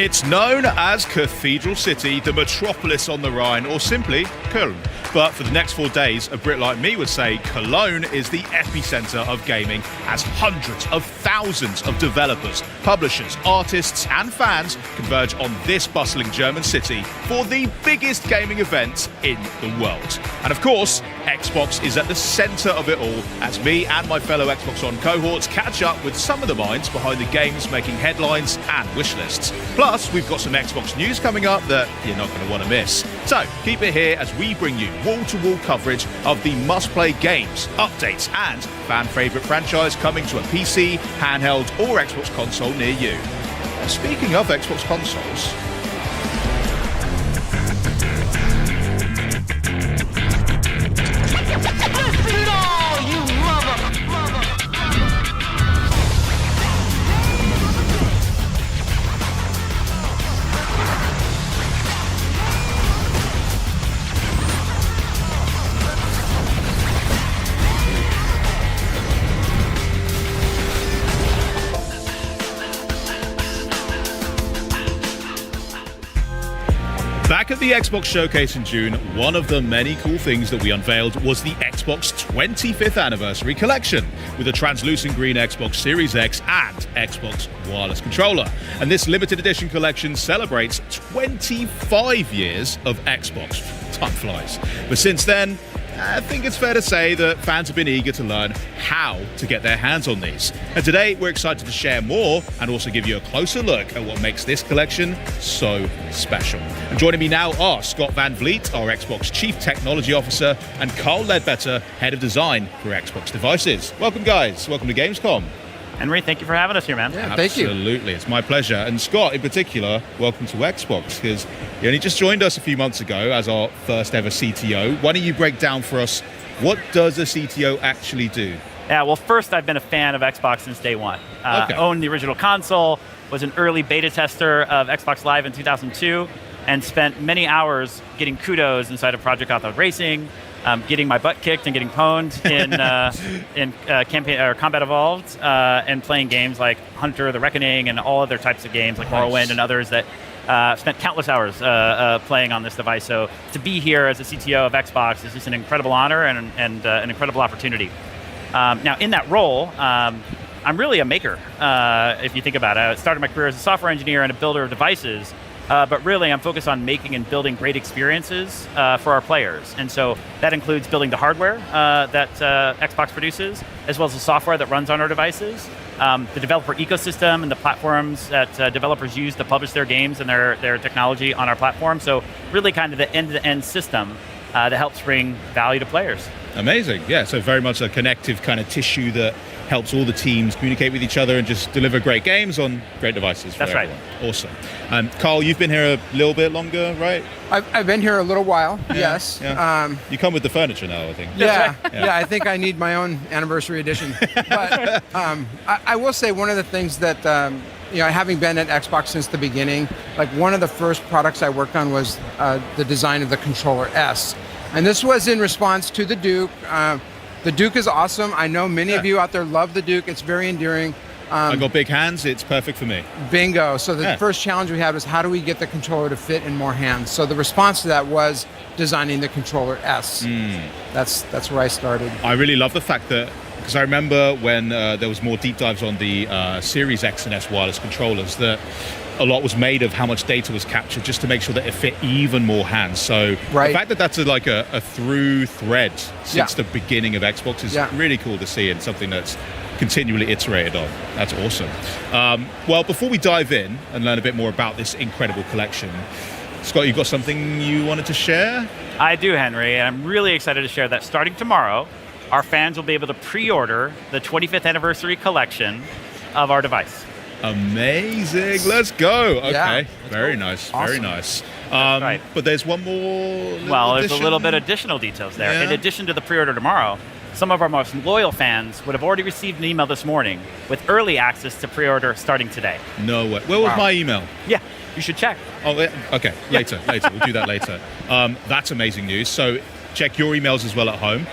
It's known as Cathedral City, the metropolis on the Rhine, or simply Cologne. But for the next 4 days, a Brit like me would say Cologne is the epicenter of gaming, as hundreds of thousands of developers, publishers, artists and fans converge on this bustling German city for the biggest gaming event in the world. And of course, Xbox is at the center of it all, as me and my fellow Xbox On cohorts catch up with some of the minds behind the games making headlines and wish lists. Plus, we've got some Xbox news coming up that you're not going to want to miss. So keep it here as we bring you wall-to-wall coverage of the must-play games, updates and fan-favorite franchise coming to a PC, handheld or Xbox console near you. Speaking of Xbox consoles, back at the Xbox Showcase in June, one of the many cool things that we unveiled was the Xbox 25th Anniversary Collection, with a translucent green Xbox Series X and Xbox wireless controller. And this limited edition collection celebrates 25 years of Xbox. Time flies. But since then, I think it's fair to say that fans have been eager to learn how to get their hands on these. And today, we're excited to share more and also give you a closer look at what makes this collection so special. And joining me now are Scott Van Vliet, our Xbox Chief Technology Officer, and Carl Ledbetter, Head of Design for Xbox Devices. Welcome, guys. Welcome to Gamescom. Henry, thank you for having us here, man. Yeah, thank you. Absolutely, it's my pleasure. And Scott, in particular, welcome to Xbox, because you only just joined us a few months ago as our first ever CTO. Why don't you break down for us, what does a CTO actually do? Yeah, well, first, I've been a fan of Xbox since day one. Owned the original console, was an early beta tester of Xbox Live in 2002, and spent many hours getting kudos inside of Project Gotham Racing, getting my butt kicked and getting pwned in campaign or Combat Evolved, and playing games like Hunter, The Reckoning, and all other types of games like Morrowind and others that spent countless hours playing on this device. So to be here as a CTO of Xbox is just an incredible honor and an incredible opportunity. Now in that role, I'm really a maker, if you think about it. I started my career as a software engineer and a builder of devices. But really, I'm focused on making and building great experiences for our players. And so that includes building the hardware that Xbox produces, as well as the software that runs on our devices, the developer ecosystem and the platforms that developers use to publish their games and their technology on our platform. So really kind of the end-to-end system that helps bring value to players. Amazing, yeah, so very much a connective kind of tissue that helps all the teams communicate with each other and just deliver great games on great devices for everyone. That's right. Awesome. Carl, you've been here a little bit longer, right? I've been here a little while, yes. Yeah. You come with the furniture now, I think. Yeah, yeah, I think I need my own anniversary edition. But I will say one of the things that, having been at Xbox since the beginning, like one of the first products I worked on was the design of the controller S. And this was in response to the Duke. The Duke is awesome. I know many of you out there love the Duke. It's very endearing. I got big hands. It's perfect for me. Bingo. So the first challenge we had was how do we get the controller to fit in more hands? So the response to that was designing the controller S. That's where I started. I really love the fact that, because I remember when there was more deep dives on the Series X and S wireless controllers, that a lot was made of how much data was captured just to make sure that it fit even more hands. So the fact that that's like a through thread since the beginning of Xbox is really cool to see, and something that's continually iterated on. That's awesome. Well, before we dive in and learn a bit more about this incredible collection, Scott, you've got something you wanted to share? I do, Henry, and I'm really excited to share that starting tomorrow, our fans will be able to pre-order the 25th anniversary collection of our device. Amazing, let's go. Okay, yeah, very nice, awesome. Very nice. Right. But there's one more there's a little bit of additional details there. Yeah. In addition to the pre-order tomorrow, some of our most loyal fans would have already received an email this morning with early access to pre-order starting today. No way. Where was my email? Yeah, you should check. Oh, okay, later. We'll do that later. That's amazing news. So check your emails as well at home.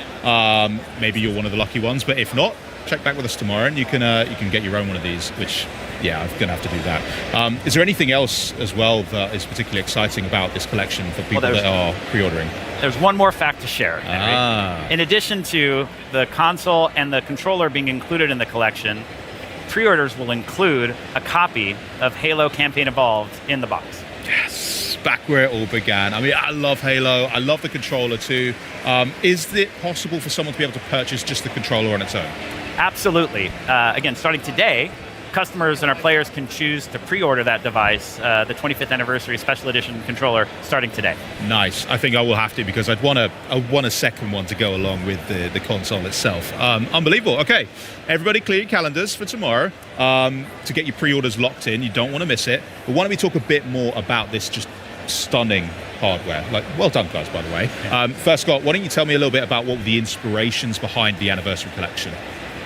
Maybe you're one of the lucky ones, but if not, check back with us tomorrow, and you can get your own one of these. Which, yeah, I'm gonna have to do that. Is there anything else as well that is particularly exciting about this collection for people that are pre-ordering? There's one more fact to share, Henry. In addition to the console and the controller being included in the collection, pre-orders will include a copy of Halo Campaign Evolved in the box. Yes, back where it all began. I mean, I love Halo. I love the controller too. Is it possible for someone to be able to purchase just the controller on its own? Absolutely. Again, starting today, customers and our players can choose to pre-order that device, the 25th anniversary special edition controller, starting today. Nice. I think I will have to, because I want a second one to go along with the console itself. Unbelievable. Okay, everybody clear your calendars for tomorrow to get your pre-orders locked in. You don't want to miss it. But why don't we talk a bit more about this just stunning hardware? Like, well done, guys, by the way. First, Scott, why don't you tell me a little bit about what were the inspirations behind the anniversary collection?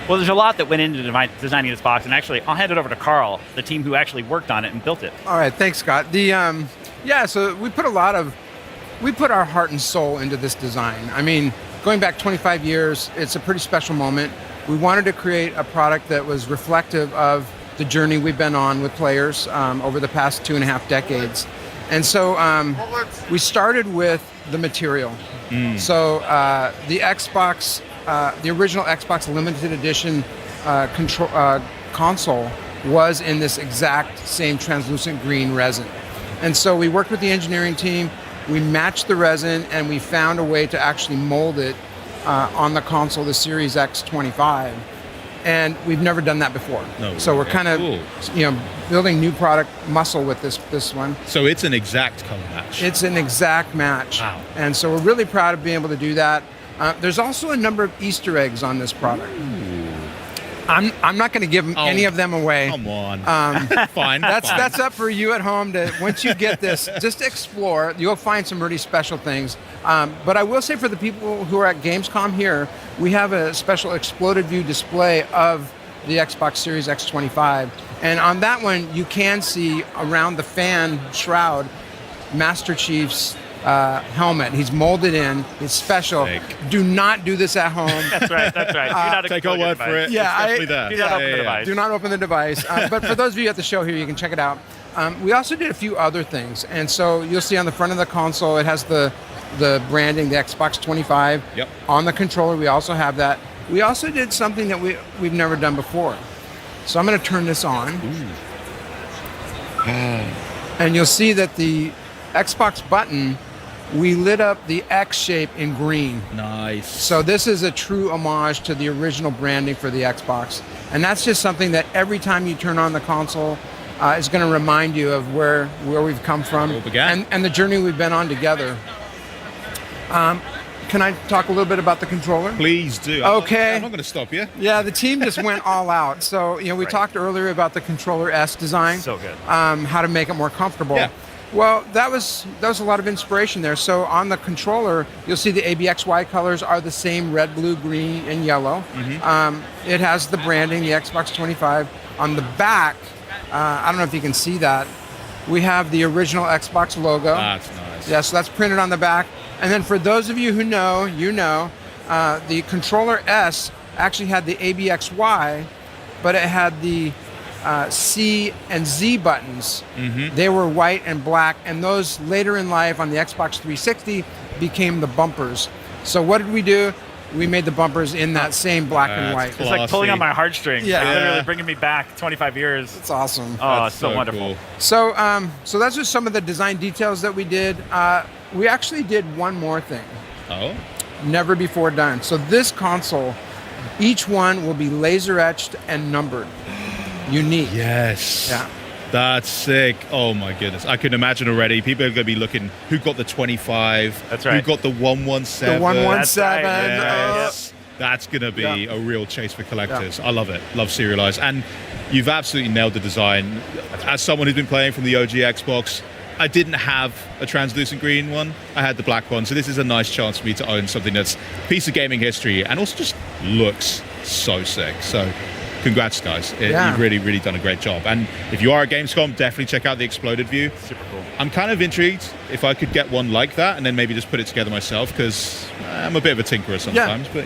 Well, there's a lot that went into designing this box, and actually, I'll hand it over to Carl, the team who actually worked on it and built it. All right, thanks, Scott. So we put our heart and soul into this design. I mean, going back 25 years, it's a pretty special moment. We wanted to create a product that was reflective of the journey we've been on with players over the past 2.5 decades. And so we started with the material. So the Xbox, the original Xbox limited edition console was in this exact same translucent green resin. And so we worked with the engineering team, we matched the resin, and we found a way to actually mold it on the console, the Series X25. And we've never done that before. No, so we're kind of building new product muscle with this one. So it's an exact color match. It's an exact match. Wow. And so we're really proud of being able to do that. There's also a number of Easter eggs on this product. I'm not going to give any of them away. Come on. Fine. That's up for you at home to, once you get this, just explore. You'll find some really special things. But I will say, for the people who are at Gamescom here, we have a special exploded view display of the Xbox Series X25. And on that one, you can see around the fan shroud Master Chief's helmet. He's molded in. It's special. Sick. Do not do this at home. That's right. Do not take our word for it. Yeah, do not open the device. Do not open the device. But for those of you at the show here, you can check it out. We also did a few other things. And so you'll see on the front of the console, it has the branding, the Xbox 25. Yep. On the controller, we also have that. We also did something that we've never done before. So I'm going to turn this on. And you'll see that the Xbox button, we lit up the X shape in green. Nice. So this is a true homage to the original branding for the Xbox. And that's just something that every time you turn on the console is going to remind you of where we've come from and the journey we've been on together. Can I talk a little bit about the controller? Please do. Okay. I'm not going to stop you. Yeah, the team just went all out. So, we talked earlier about the controller S design. So good. How to make it more comfortable. Yeah. Well, that was a lot of inspiration there. So on the controller, you'll see the ABXY colors are the same: red, blue, green, and yellow. It has the branding, the Xbox 25. On the back, I don't know if you can see that, we have the original Xbox logo. That's nice. Yeah, so that's printed on the back. And then for those of you who know, the controller S actually had the ABXY, but it had the C and Z buttons. They were white and black, and those later in life on the Xbox 360 became the bumpers. So what did we do? We made the bumpers in that same black and white. It's like pulling on my heartstrings. Yeah. Like literally bringing me back 25 years. It's awesome. Oh, it's so wonderful. Cool. So that's just some of the design details that we did. We actually did one more thing. Oh? Never before done. So this console, each one will be laser etched and numbered. Unique. Yes. Yeah. That's sick. Oh my goodness. I can imagine already. People are going to be looking, who got the 25? That's right. Who got the 117? The 117. Yes. That's going to be a real chase for collectors. I love it. Love serialized. And you've absolutely nailed the design. As someone who's been playing from the OG Xbox, I didn't have a translucent green one. I had the black one. So this is a nice chance for me to own something that's a piece of gaming history and also just looks so sick. So congrats, guys. Yeah. You've really, really done a great job. And if you are at Gamescom, definitely check out the exploded view. Super cool. I'm kind of intrigued if I could get one like that and then maybe just put it together myself, because I'm a bit of a tinkerer sometimes, but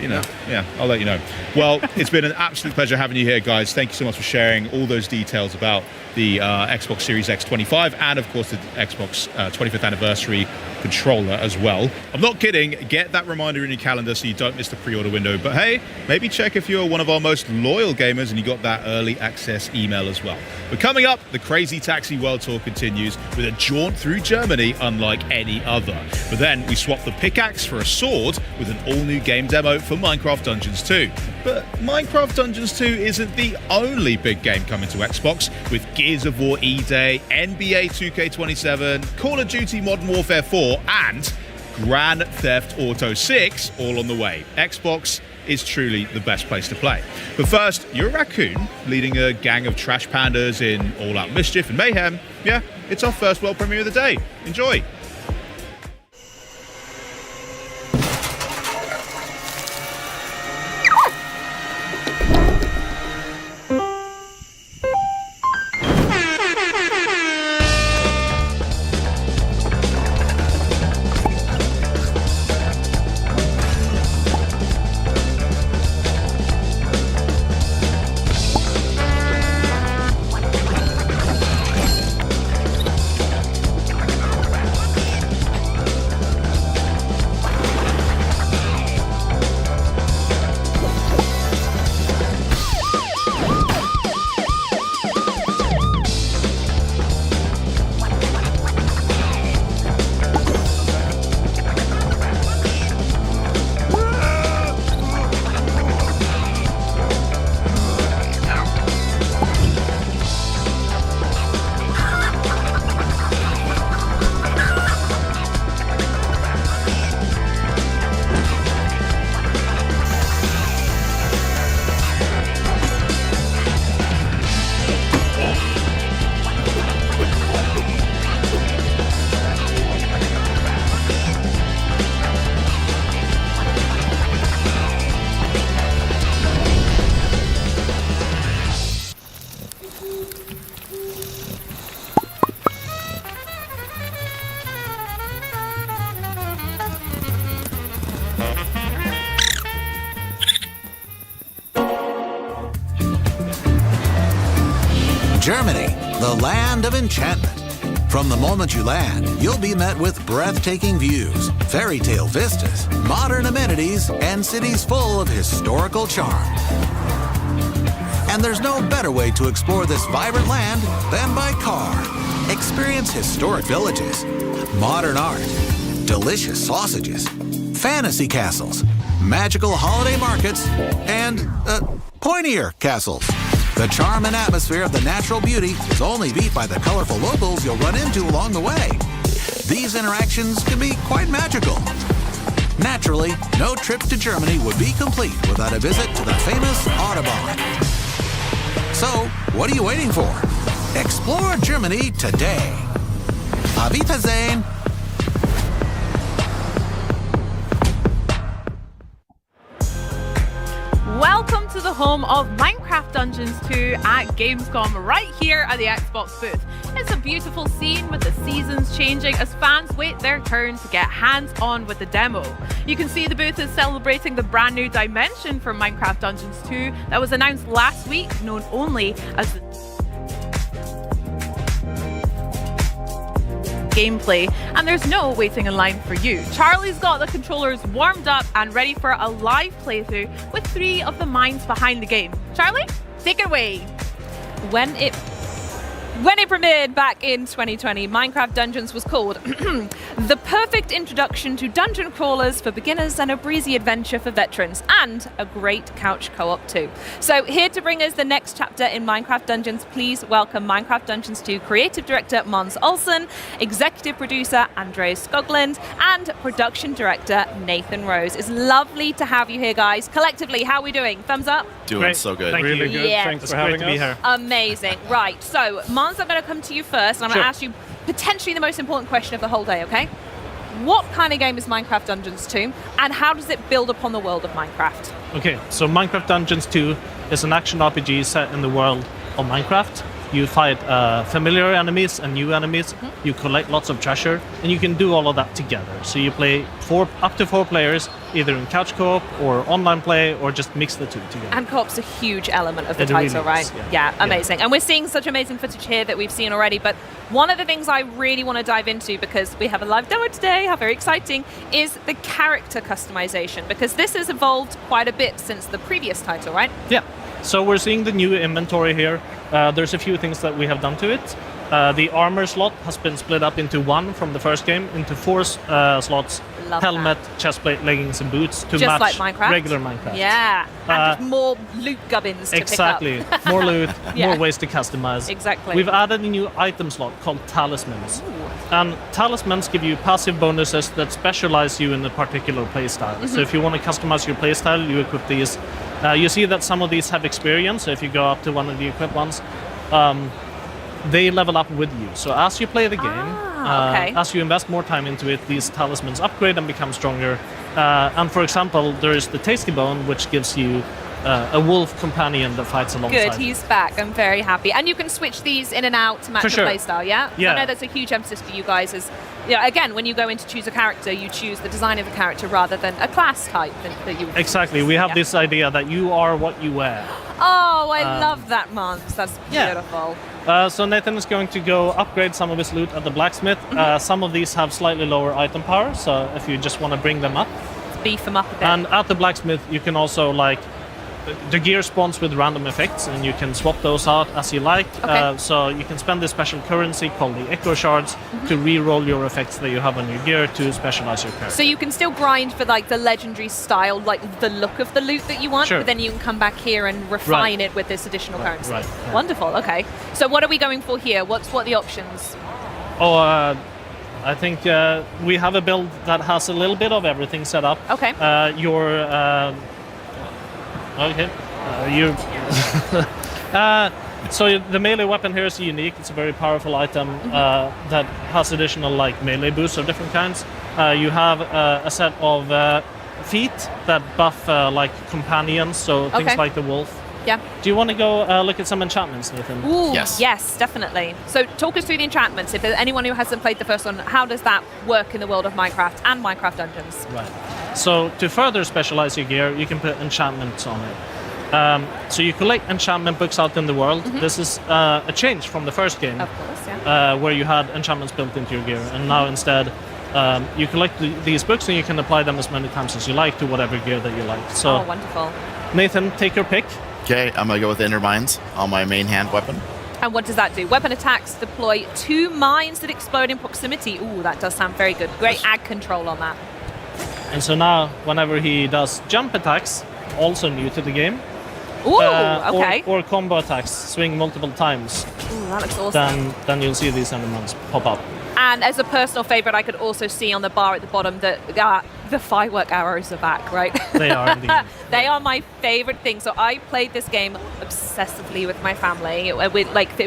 I'll let you know. Well, it's been an absolute pleasure having you here, guys. Thank you so much for sharing all those details about the Xbox Series X 25 and, of course, the Xbox 25th anniversary controller as well. I'm not kidding. Get that reminder in your calendar so you don't miss the pre-order window. But hey, maybe check if you're one of our most loyal gamers and you got that early access email as well. But coming up, the Crazy Taxi World Tour continues with a jaunt through Germany unlike any other. But then we swap the pickaxe for a sword with an all-new game demo for Minecraft Dungeons 2. But Minecraft Dungeons 2 isn't the only big game coming to Xbox, with Gears of War E-Day, NBA 2K27, Call of Duty Modern Warfare 4, and Grand Theft Auto 6 all on the way. Xbox is truly the best place to play. But first, you're a raccoon leading a gang of trash pandas in all-out mischief and mayhem. Yeah, it's our first world premiere of the day. Enjoy. Germany, the land of enchantment. From the moment you land, you'll be met with breathtaking views, fairy tale vistas, modern amenities, and cities full of historical charm. And there's no better way to explore this vibrant land than by car. Experience historic villages, modern art, delicious sausages, fantasy castles, magical holiday markets, and pointier castles. The charm and atmosphere of the natural beauty is only beat by the colorful locals you'll run into along the way. These interactions can be quite magical. Naturally, no trip to Germany would be complete without a visit to the famous Autobahn. So, what are you waiting for? Explore Germany today. Auf Wiedersehen. Welcome to the home of Minecraft Dungeons 2 at Gamescom, right here at the Xbox booth. It's a beautiful scene with the seasons changing as fans wait their turn to get hands-on with the demo. You can see the booth is celebrating the brand new dimension for Minecraft Dungeons 2 that was announced last week, known only as the gameplay, and there's no waiting in line for you. Charlie's got the controllers warmed up and ready for a live playthrough with 3 of the minds behind the game. Charlie, take it away. When it premiered back in 2020, Minecraft Dungeons was called the perfect introduction to dungeon crawlers for beginners and a breezy adventure for veterans, and a great couch co-op too. So here to bring us the next chapter in Minecraft Dungeons, please welcome Minecraft Dungeons 2 Creative Director Mons Olsen, Executive Producer Andreas Skoglund, and Production Director Nathan Rose. It's lovely to have you here, guys. Collectively, how are we doing? Thumbs up? Doing Great. so good. Thank really you. good. Yeah. Thanks for having us. Amazing. Right, so Mons, I'm going to come to you first, and I'm going to ask you potentially the most important question of the whole day, okay? what kind of game is Minecraft Dungeons 2, and how does it build upon the world of Minecraft? Okay, so Minecraft Dungeons 2 is an action RPG set in the world of Minecraft. You fight familiar enemies and new enemies. You collect lots of treasure, and you can do all of that together. So you play up to 4 players, either in couch co-op or online play, or just mix the two together. And co-op's a huge element of the It title, really right? is, Yeah, amazing. And we're seeing such amazing footage here that we've seen already, but one of the things I really want to dive into, because we have a live demo today, how very exciting, is the character customization, because this has evolved quite a bit since the previous title, right? Yeah. So we're seeing the new inventory here. There's a few things that we have done to it. The armor slot has been split up into 1 from the first game, into 4 slots. Love helmet, that. chestplate, leggings, and boots to Just match like Minecraft? regular Minecraft. Yeah, and just more loot gubbins to Exactly. pick up. More loot, Yeah. more ways to customize. Exactly. We've added a new item slot called talismans. And talismans give you passive bonuses that specialize you in a particular playstyle. So if you want to customize your playstyle, you equip these. You see that some of these have experience, so if you go up to one of the equipped ones, they level up with you. So as you play the game, okay. as you invest more time into it, these talismans upgrade and become stronger. And for example, there is the Tasty Bone, which gives you a wolf companion that fights alongside. Good, he's back. I'm very happy. And you can switch these in and out to match For the sure. playstyle, yeah? Yeah. I know that's a huge emphasis for you guys. Is, you know, again, when you go in to choose a character, you choose the design of the character rather than a class type that you. Exactly. We have Yeah. this idea that you are what you wear. Oh, I love that, Mons. That's yeah. beautiful. So Nathan is going to go upgrade some of his loot at the blacksmith. Some of these have slightly lower item power, so if you just want to bring them up. Beef them up a bit. And at the blacksmith, you can also the gear spawns with random effects, and you can swap those out as you like. Okay. So you can spend this special currency called the Echo Shards to re-roll your effects that you have on your gear to specialize your character. So you can still grind for like the legendary style, like the look of the loot that you want, Sure. but then you can come back here and refine it with this additional currency. right, yeah. Wonderful. Okay. So what are we going for here? What are the options? I think we have a build that has a little bit of everything set up. Okay. So the melee weapon here is unique. It's a very powerful item that has additional melee boosts of different kinds. You have a set of feet that buff companions, so things Okay. like the wolf. Yeah. Do you want to go look at some enchantments, Nathan? Ooh, Yes. yes, definitely. So talk us through the enchantments. If there's anyone who hasn't played the first one, how does that work in the world of Minecraft and Minecraft Dungeons? Right. So to further specialize your gear, you can put enchantments on it. So you collect enchantment books out in the world. This is a change from the first game, Of course, yeah. where you had enchantments built into your gear, and now instead you collect these books and you can apply them as many times as you like to whatever gear that you like. So Oh, wonderful. Nathan, take your pick. Okay, I'm gonna go with Ender Mines on my main hand weapon. And what does that do? Weapon attacks deploy 2 mines that explode in proximity. Ooh, that does sound very good. Great ag control on that. And so now, whenever he does jump attacks, also new to the game, Ooh, okay. or combo attacks, swing multiple times, Ooh, that looks awesome. then you'll see these endermans pop up. And as a personal favorite, I could also see on the bar at the bottom that the firework arrows are back, right? They are indeed. They are my favorite thing. So I played this game obsessively with my family. It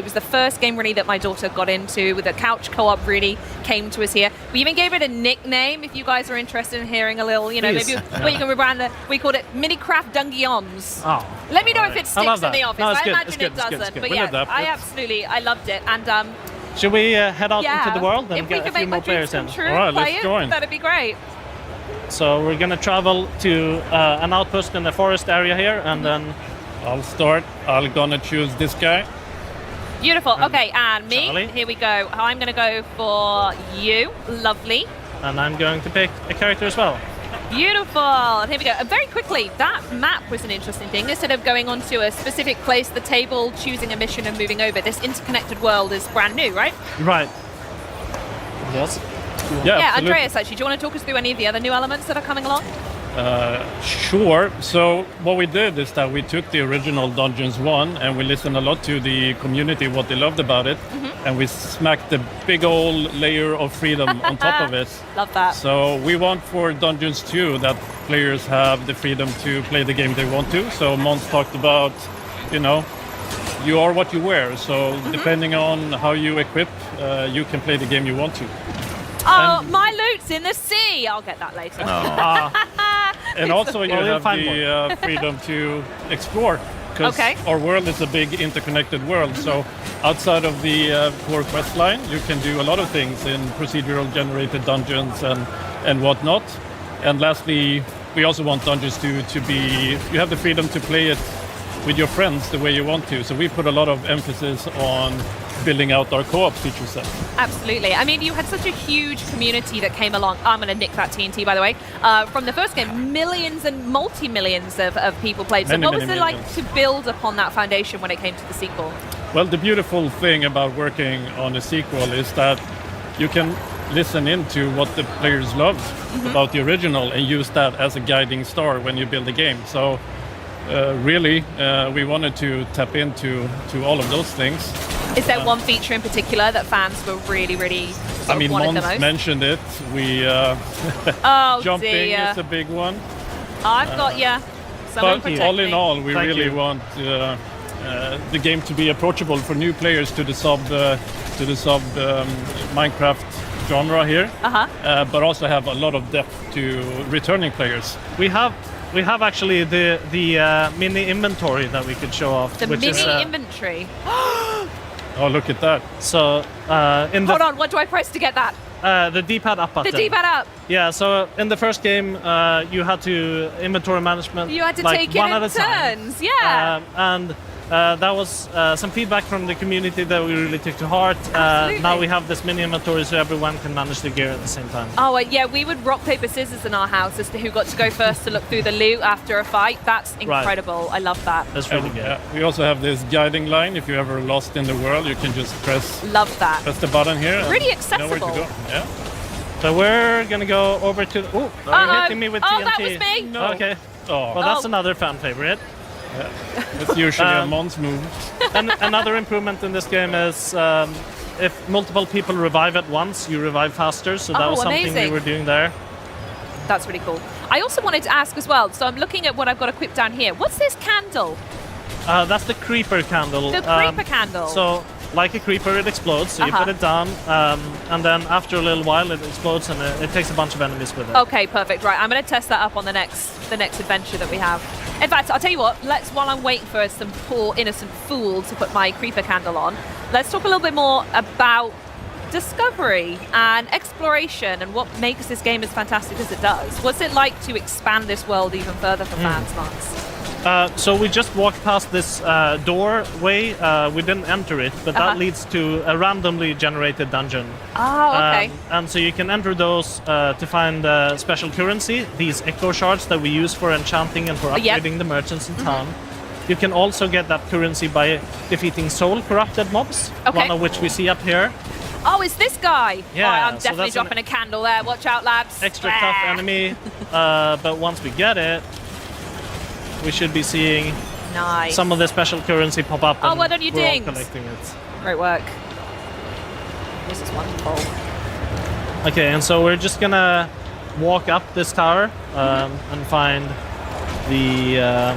was the first game really that my daughter got into. With the couch co-op really came to us here. We even gave it a nickname. If you guys are interested in hearing a little, Please. maybe you can rebrand it. We called it Minicraft Dungeons. Oh, Let me know if alright. it I love sticks in that. the office. No, it's I good, imagine it's good, it it's good, doesn't. it's good. But We'll yeah, adapt it. I loved it. And should we head out yeah, into the world and if we get a can few make more my dreams players in? come true, All right, play let's it, join. that'd be great. So we're gonna travel to an outpost in the forest area here, and then I'll start. I'm gonna choose this guy. Beautiful. Okay, and me. Charlie. Here we go. I'm going to go for you. Lovely. I'm going to pick a character as well. Beautiful. And here we go. And very quickly, that map was an interesting thing. Instead of going onto a specific place, the table, choosing a mission and moving over, this interconnected world is brand new, right? Right. Yes. Yeah, absolutely. Andreas, actually, do you want to talk us through any of the other new elements that are coming along? Sure. So what we did is that we took the original Dungeons 1 and we listened a lot to the community, what they loved about it, and we smacked the big old layer of freedom on top of it. Love that. So we want for Dungeons 2 that players have the freedom to play the game they want to. So Mons talked about, you are what you wear. So depending on how you equip, you can play the game you want to. Oh, my loot What's in the sea? I'll get that later. And also you Well, we'll have find the freedom to explore. Because Okay. our world is a big interconnected world. So outside of the core quest line, you can do a lot of things in procedural generated dungeons and whatnot. And lastly, we also want dungeons to be, you have the freedom to play it with your friends the way you want to. So we put a lot of emphasis on building out our co-op feature set. Absolutely. I mean, you had such a huge community that came along. I'm going to nick that TNT, by the way. From the first game, millions and multi-millions of people played. So what was it like to build upon that foundation when it came to the sequel? Well, the beautiful thing about working on a sequel is that you can listen into what the players loved about the original and use that as a guiding star when you build a game. So really, we wanted to tap into all of those things. Is there one feature in particular that fans were really, really wanted the Mons most? mentioned it. We jumping dear. is a big one. I've got you. Someone But protect all me. in all, we Thank really you. want the game to be approachable for new players to the sub Minecraft genre here, but also have a lot of depth to returning players. We have actually the mini inventory that we could show off. The which mini is, inventory. Oh, look at that! So in the Hold on, what do I press to get that? the D-pad up The button. D-pad up. Yeah. So in the first game, you had to inventory management. You had to like take it one in at a time. turns. Yeah. And that was some feedback from the community that we really took to heart. Absolutely. Now we have this mini inventory so everyone can manage the gear at the same time. Oh, yeah, we would rock, paper, scissors in our house as to who got to go first to look through the loot after a fight. That's incredible. I love that. That's really good. We also have this guiding line. If you're ever lost in the world, you can just press Love that. the button here. and Really you know where to accessible. go. Yeah. So we're gonna go over to. Oh, you're hitting me with TNT. Oh, that was me. No. Okay. Oh, Well, that's Oh. another fan favorite. it's usually a Mons move. And another improvement in this game is if multiple people revive at once, you revive faster. So that Oh, was something amazing. we were doing there. That's really cool. I also wanted to ask as well, so I'm looking at what I've got equipped down here. What's this candle? That's the creeper candle. The creeper candle. So, like a creeper, it explodes. So you Uh-huh. put it down, and then after a little while, it explodes, and it takes a bunch of enemies with it. Okay, perfect. Right, I'm going to test that up on the next adventure that we have. In fact, I'll tell you what. While I'm waiting for some poor innocent fool to put my creeper candle on, let's talk a little bit more about discovery and exploration and what makes this game as fantastic as it does. What's it like to expand this world even further for fans, Mons? So we just walked past this doorway. We didn't enter it, but that leads to a randomly generated dungeon. Oh, okay. And so you can enter those to find special currency, these echo shards that we use for enchanting and for upgrading the merchants in town. You can also get that currency by defeating soul corrupted mobs, Okay. one of which we see up here. Oh, it's this guy. Yeah, Oh, I'm so definitely that's an dropping a candle there. Watch out, lads. Extra tough enemy, but once we get it, we should be seeing Nice. some of the special currency pop up. Oh, and well done, you we're all dings. collecting it. Great work. This is wonderful. Okay, and so we're just gonna walk up this tower and find the.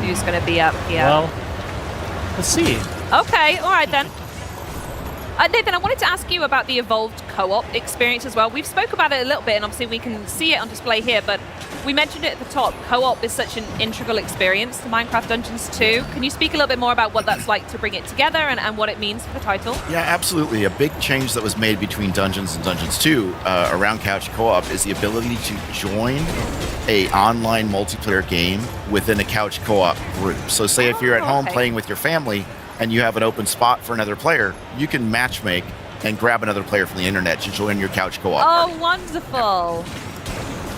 Who's going to be up here? Well, let's see. Okay, all right then. Nathan, I wanted to ask you about the evolved co-op experience as well. We've spoke about it a little bit, and obviously we can see it on display here, but we mentioned it at the top. Co-op is such an integral experience to Minecraft Dungeons 2. Can you speak a little bit more about what that's like to bring it together and what it means for the title? Yeah, absolutely. A big change that was made between Dungeons and Dungeons 2 around couch co-op is the ability to join a online multiplayer game within a couch co-op group. So say if you're at home playing with your family and you have an open spot for another player, you can matchmake and grab another player from the internet to join your couch co-op party. Oh, wonderful.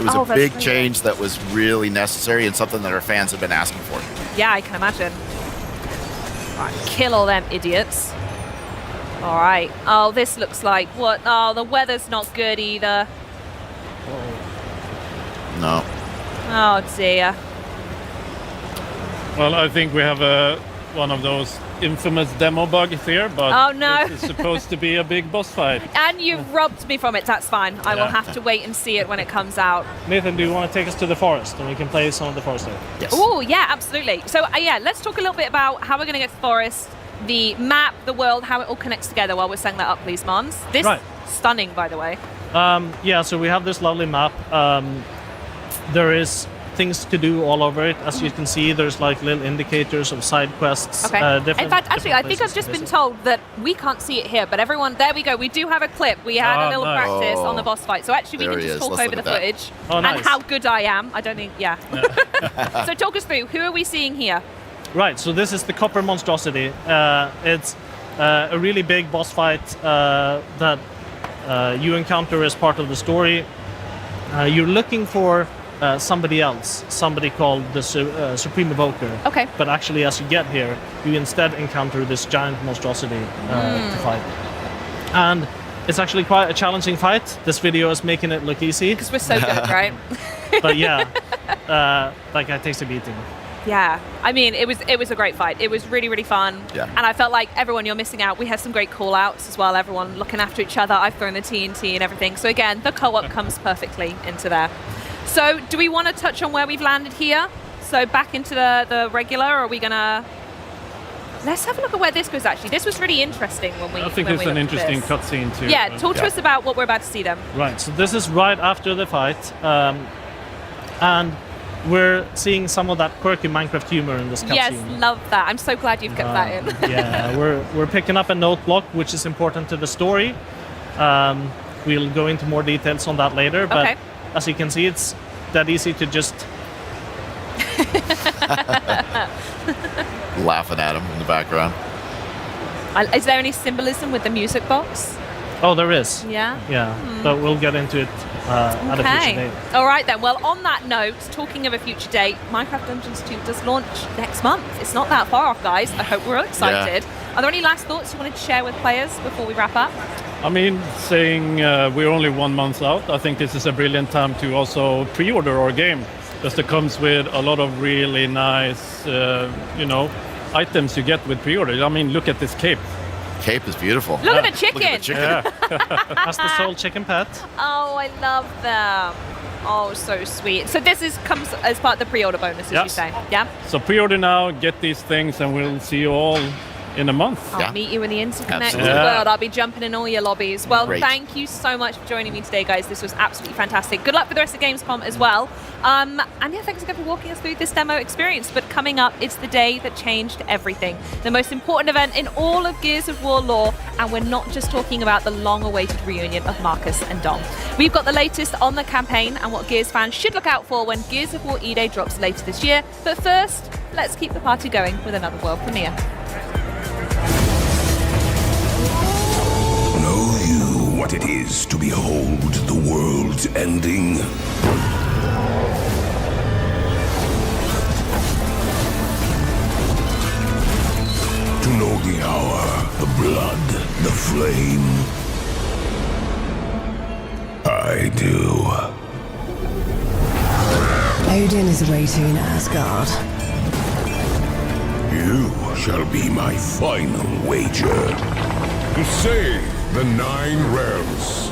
It was a that's big brilliant. change that was really necessary and something that our fans have been asking for. Yeah, I can imagine. All right, kill all them idiots. All right. Oh, this looks like what? Oh, the weather's not good either. No. Oh, dear. Well, I think we have one of those infamous demo bugs here, but Oh, no. this is supposed to be a big boss fight. And you've robbed me from it. That's fine. I will Yeah. have to wait and see it when it comes out. Nathan, do you want to take us to the forest and we can play some of the forest there? Yes. Oh, yeah, absolutely. So, yeah, let's talk a little bit about how we're going to get to the forest, the map, the world, how it all connects together while we're setting that up, please, Mons. This Right. stunning, by the way. Yeah, so we have this lovely map. There is things to do all over it. As you can see, there's like little indicators of side quests. Okay. In fact, actually, I think I've just been told that we can't see it here, but everyone, there we go. We do have a clip. We had a little nice. practice on the boss fight. So actually, we There can he just is. talk Let's over look the at that. footage Oh, and nice. how good I am. I don't think, yeah. So talk us through. Who are we seeing here? Right, so this is the Copper Monstrosity. It's a really big boss fight that you encounter as part of the story. You're looking for somebody else, somebody called the Supreme Evoker. Okay. But actually, as you get here, you instead encounter this giant monstrosity to fight. And it's actually quite a challenging fight. This video is making it look easy. Because we're so good, right? But yeah, like it takes a beating. Yeah, I mean, it was a great fight. It was really, really fun. Yeah. And I felt like everyone, you're missing out. We had some great call-outs as well, everyone looking after each other. I've thrown the TNT and everything. So again, the co-op comes perfectly into there. So do we want to touch on where we've landed here? So back into the regular, or are we going to... Let's have a look at where this goes, actually. This was really interesting when we I think when it's we an looked at interesting this. cutscene too. Yeah, talk to us about what we're about to see then. Right, so this is right after the fight. And we're seeing some of that quirky Minecraft humor in this cutscene. Yes, love that. I'm so glad you've kept that in. Yeah, we're picking up a note block, which is important to the story. We'll go into more details on that later, but Okay. as you can see, it's that easy to just... Laughing at him in the background. Is there any symbolism with the music box? Oh, there is. Yeah. Yeah, but we'll get into it at a future date. All right then. Well, on that note, talking of a future date, Minecraft Dungeons 2 does launch next month. It's not that far off, guys. I hope we're all excited. Are there any last thoughts you wanted to share with players before we wrap up? I mean, saying we're only 1 month out, I think this is a brilliant time to also pre-order our game. Because it comes with a lot of really nice, items you get with pre-order. I mean, look at this cape. Cape is beautiful. Look at the chicken. Look at the chicken. That's the Soul Chicken Pet. Oh, I love them. Oh, so sweet. So this comes as part of the pre-order bonus, as you Yes. say. Yeah. So pre-order now, get these things, and we'll see you all in a month. I'll meet you in the interconnected Absolutely. world. I'll be jumping in all your lobbies. Well, Great. thank you so much for joining me today, guys. This was absolutely fantastic. Good luck with the rest of Gamescom as well. And yeah, thanks again for walking us through this demo experience. But coming up, it's the day that changed everything. The most important event in all of Gears of War lore. And we're not just talking about the long-awaited reunion of Marcus and Dom. We've got the latest on the campaign and what Gears fans should look out for when Gears of War E-Day drops later this year. But first, let's keep the party going with another world premiere. Know you what it is to behold the world's ending? To know the hour, the blood, the flame? I do. Odin is waiting in Asgard. You shall be my final wager. To save the 9 realms.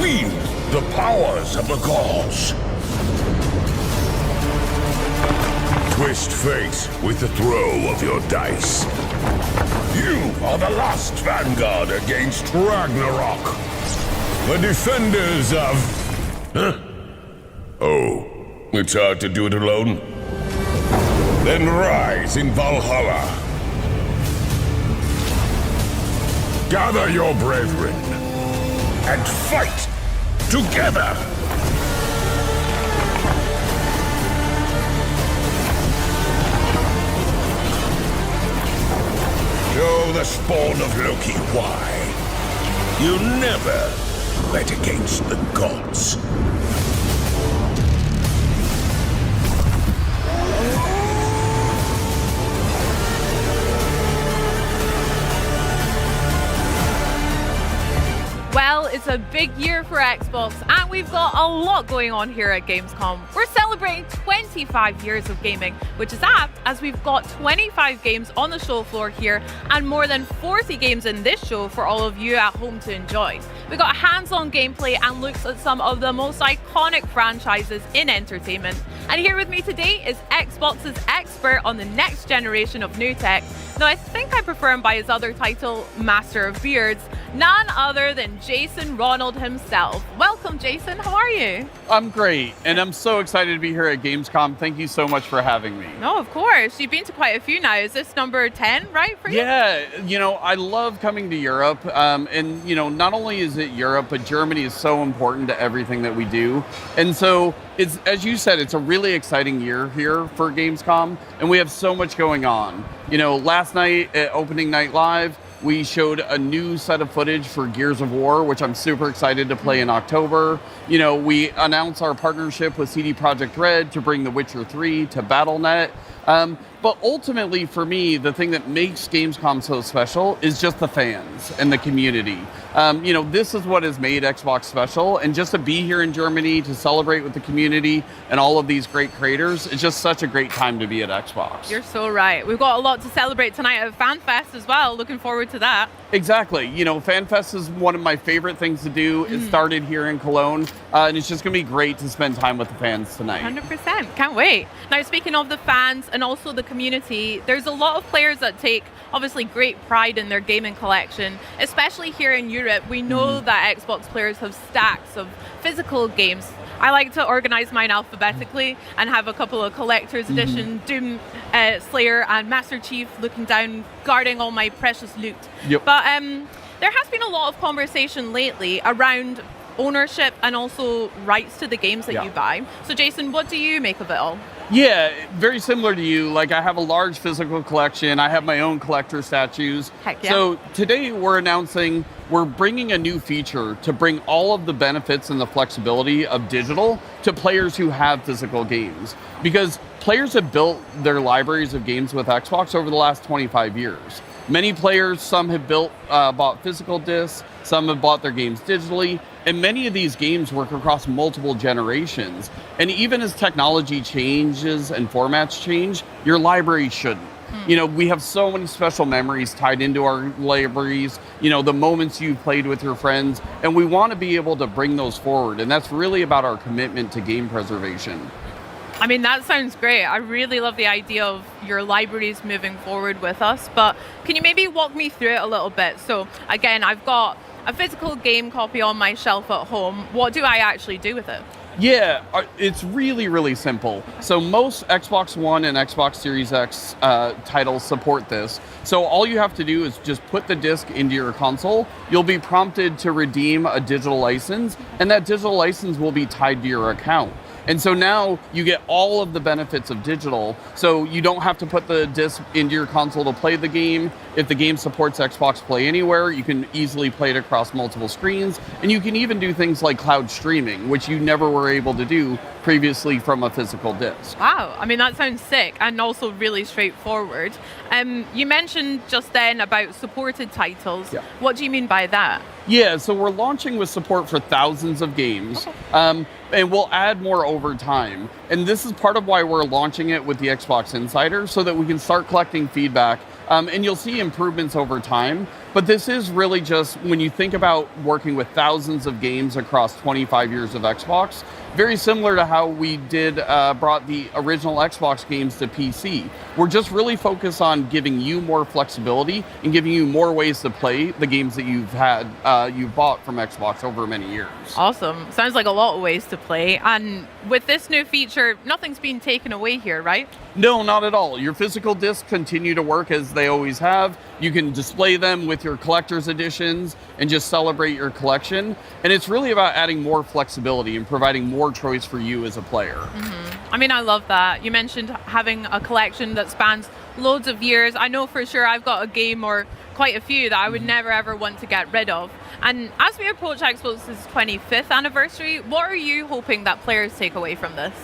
Wield the powers of the gods. Twist fate with the throw of your dice. You are the last vanguard against Ragnarok. The defenders of... Huh? Oh, it's hard to do it alone? Then rise in Valhalla. Gather your brethren and fight together. Show the spawn of Loki why you never bet against the gods. Well, it's a big year for Xbox, and we've got a lot going on here at Gamescom. We're celebrating 25 years of gaming, which is apt as we've got 25 games on the show floor here and more than 40 games in this show for all of you at home to enjoy. We've got hands-on gameplay and looks at some of the most iconic franchises in entertainment. And here with me today is Xbox's expert on the next generation of new tech, No, I think I prefer him by his other title, Master of Beards. None other than Jason Ronald himself. Welcome, Jason. How are you? I'm great, and I'm so excited to be here at Gamescom. Thank you so much for having me. No, of course. You've been to quite a few now. Is this number 10, right, for you? Yeah, I love coming to Europe, and not only is it Europe, but Germany is so important to everything that we do. And so, it's, as you said, it's a really exciting year here for Gamescom, and we have so much going on. Last night at Opening Night Live, we showed a new set of footage for Gears of War, which I'm super excited to play in October. We announced our partnership with CD Projekt Red to bring The Witcher 3 to Battle.net. But ultimately, for me, the thing that makes Gamescom so special is just the fans and the community. This is what has made Xbox special, and just to be here in Germany to celebrate with the community and all of these great creators, it's just such a great time to be at Xbox. You're so right. We've got a lot to celebrate tonight at FanFest as well. Looking forward to that. Exactly. FanFest is one of my favorite things to do. It started here in Cologne, and it's just going to be great to spend time with the fans tonight. 100%. Can't wait. Now, speaking of the fans and also the community, there's a lot of players that take obviously great pride in their gaming collection, especially here in Europe. We know that Xbox players have stacks of physical games. I like to organize mine alphabetically and have a couple of collector's edition, Doom Slayer and Master Chief looking down, guarding all my precious loot. Yep. But there has been a lot of conversation lately around ownership and also rights to the games that you buy. So Jason, what do you make of it all? Yeah, very similar to you. Like, I have a large physical collection. I have my own collector statues. Heck yeah. So today we're bringing a new feature to bring all of the benefits and the flexibility of digital to players who have physical games. Because players have built their libraries of games with Xbox over the last 25 years. Many players, some have bought physical discs, some have bought their games digitally, and many of these games work across multiple generations. And even as technology changes and formats change, your library shouldn't. We have so many special memories tied into our libraries, the moments you've played with your friends, and we want to be able to bring those forward. And that's really about our commitment to game preservation. I mean, that sounds great. I really love the idea of your libraries moving forward with us, but can you maybe walk me through it a little bit? So again, I've got a physical game copy on my shelf at home. What do I actually do with it? Yeah, it's really, really simple. So most Xbox One and Xbox Series X titles support this. So all you have to do is just put the disc into your console. You'll be prompted to redeem a digital license, and that digital license will be tied to your account. And so now you get all of the benefits of digital. So you don't have to put the disc into your console to play the game. If the game supports Xbox Play Anywhere, you can easily play it across multiple screens. And you can even do things like cloud streaming, which you never were able to do previously from a physical disc. Wow, I mean, that sounds sick and also really straightforward. You mentioned just then about supported titles. Yeah. What do you mean by that? Yeah, so we're launching with support for thousands of games. Okay. And we'll add more over time. And this is part of why we're launching it with the Xbox Insider, so that we can start collecting feedback. And you'll see improvements over time. But this is really just, when you think about working with thousands of games across 25 years of Xbox, very similar to how we brought the original Xbox games to PC. We're just really focused on giving you more flexibility and giving you more ways to play the games that you've bought from Xbox over many years. Awesome. Sounds like a lot of ways to play. And with this new feature, nothing's been taken away here, right? No, not at all. Your physical discs continue to work as they always have. You can display them with your collector's editions and just celebrate your collection. And it's really about adding more flexibility and providing more choice for you as a player. Mm-hmm. I mean, I love that. You mentioned having a collection that spans loads of years. I know for sure I've got a game or quite a few that I would never ever want to get rid of. And as we approach Xbox's 25th anniversary, what are you hoping that players take away from this?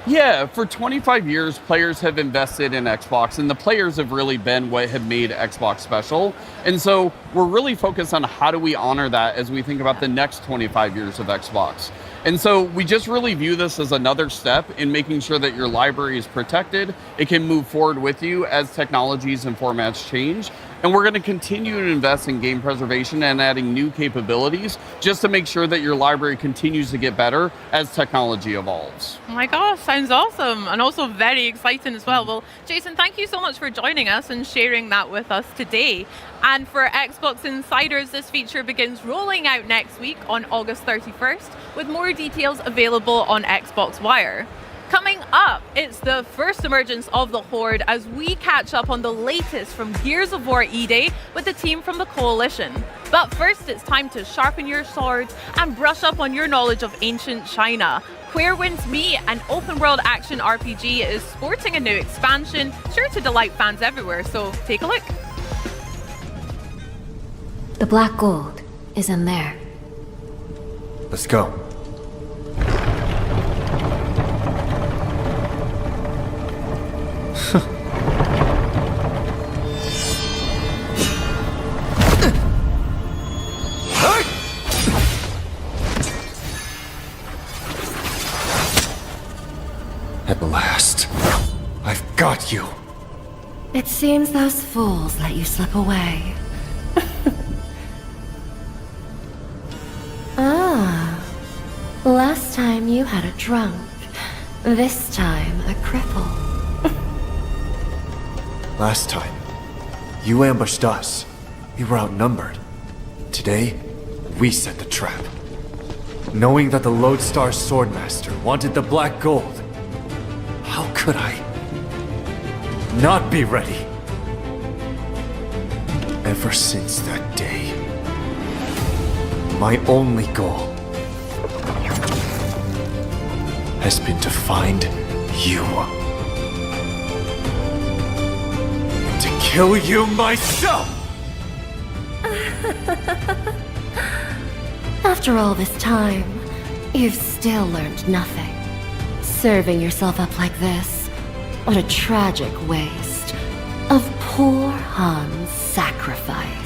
Yeah, for 25 years, players have invested in Xbox, and the players have really been what have made Xbox special. And so we're really focused on how do we honor that as we think about the next 25 years of Xbox. And so we just really view this as another step in making sure that your library is protected. It can move forward with you as technologies and formats change. And we're going to continue to invest in game preservation and adding new capabilities just to make sure that your library continues to get better as technology evolves. Oh my gosh, sounds awesome, and also very exciting as well. Well, Jason, thank you so much for joining us and sharing that with us today. And for Xbox Insiders, this feature begins rolling out next week on August 31st, with more details available on Xbox Wire. Coming up, it's the first emergence of the Horde as we catch up on the latest from Gears of War E-Day with the team from the Coalition. But first, it's time to sharpen your swords and brush up on your knowledge of ancient China. Where Winds Meet, an open-world action RPG, is sporting a new expansion, sure to delight fans everywhere, so take a look. The black gold is in there. Let's go. At last, I've got you. It seems those fools let you slip away. Last time you had a drunk. This time a cripple. Last time, you ambushed us. We were outnumbered. Today, we set the trap. Knowing that the Lodestar Swordmaster wanted the black gold, how could I not be ready? Ever since that day, my only goal has been to find you. To kill you myself! After all this time, you've still learned nothing. Serving yourself up like this, what a tragic waste of poor Han's sacrifice.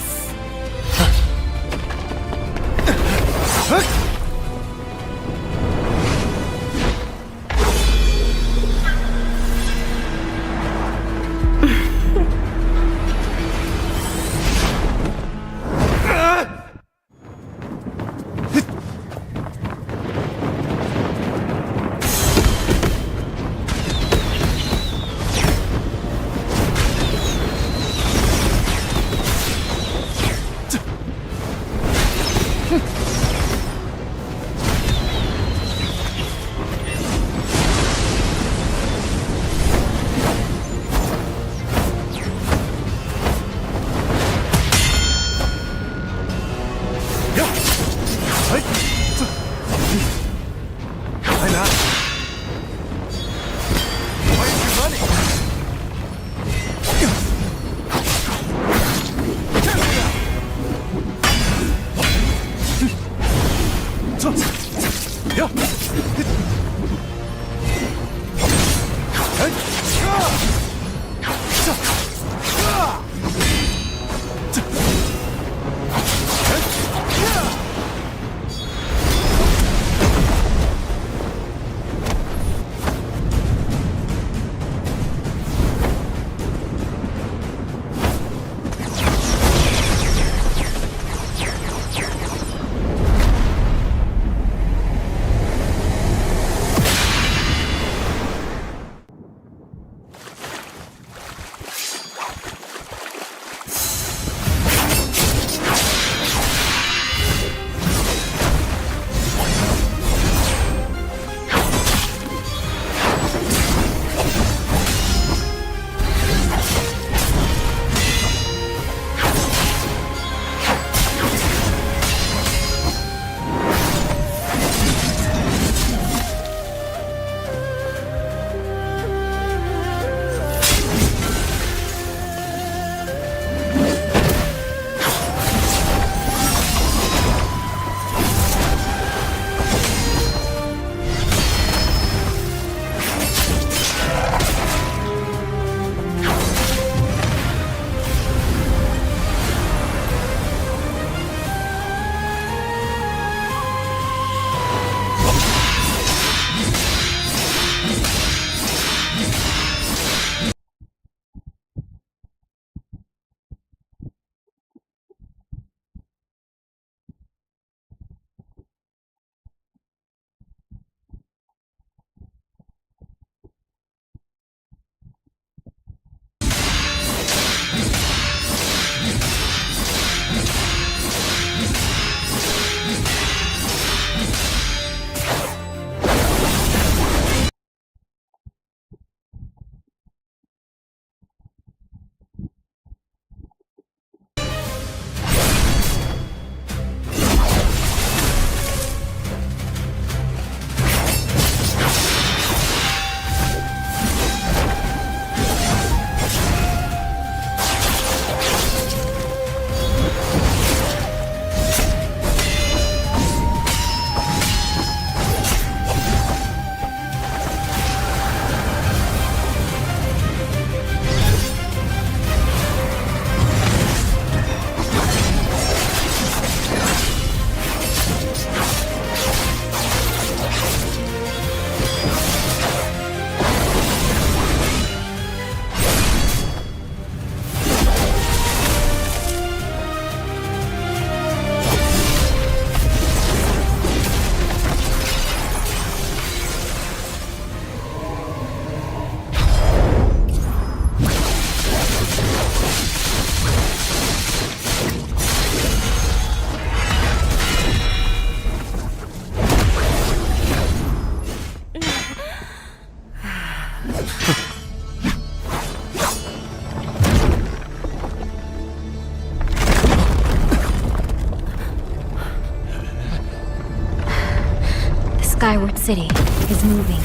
Skyward City is moving.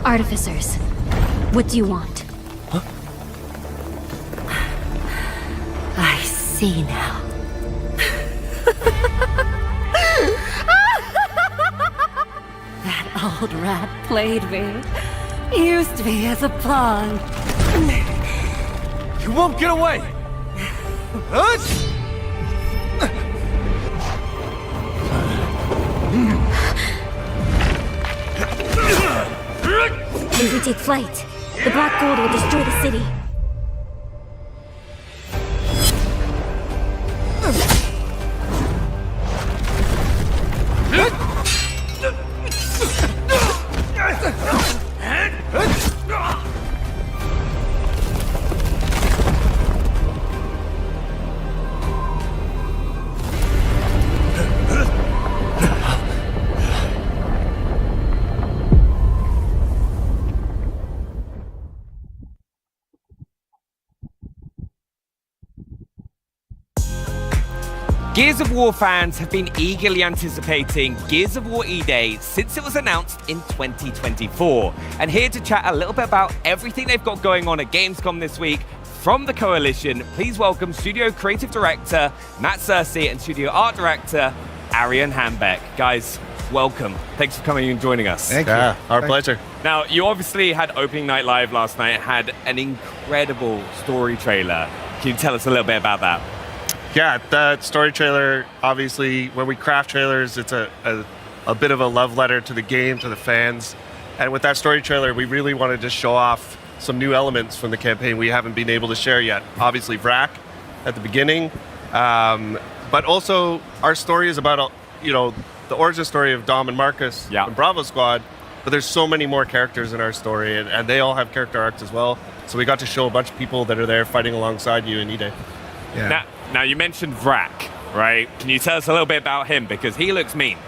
Artificers, what do you want? Huh? I see now. That old rat played me. Used me as a pawn. You won't get away! If we take flight, the black gold will destroy the city. Gears of War fans have been eagerly anticipating Gears of War E-Day since it was announced in 2024. And here to chat a little bit about everything they've got going on at Gamescom this week, from the Coalition, please welcome Studio Creative Director Matt Searcy and Studio Art Director Arian Hambeck. Guys, welcome. Thanks for coming and joining us. Thank you. Our pleasure. Now, you obviously had opening night live last night, had an incredible story trailer. Can you tell us a little bit about that? Yeah, that story trailer, obviously, when we craft trailers, it's a bit of a love letter to the game, to the fans. And with that story trailer, we really wanted to show off some new elements from the campaign we haven't been able to share yet. Obviously, Vrak at the beginning, but also our story is about, the origin story of Dom and Marcus and Bravo Squad, but there's so many more characters in our story, and they all have character arcs as well. So we got to show a bunch of people that are there fighting alongside you in E-Day. Yeah. Now, you mentioned Vrak, right? Can you tell us a little bit about him? Because he looks mean.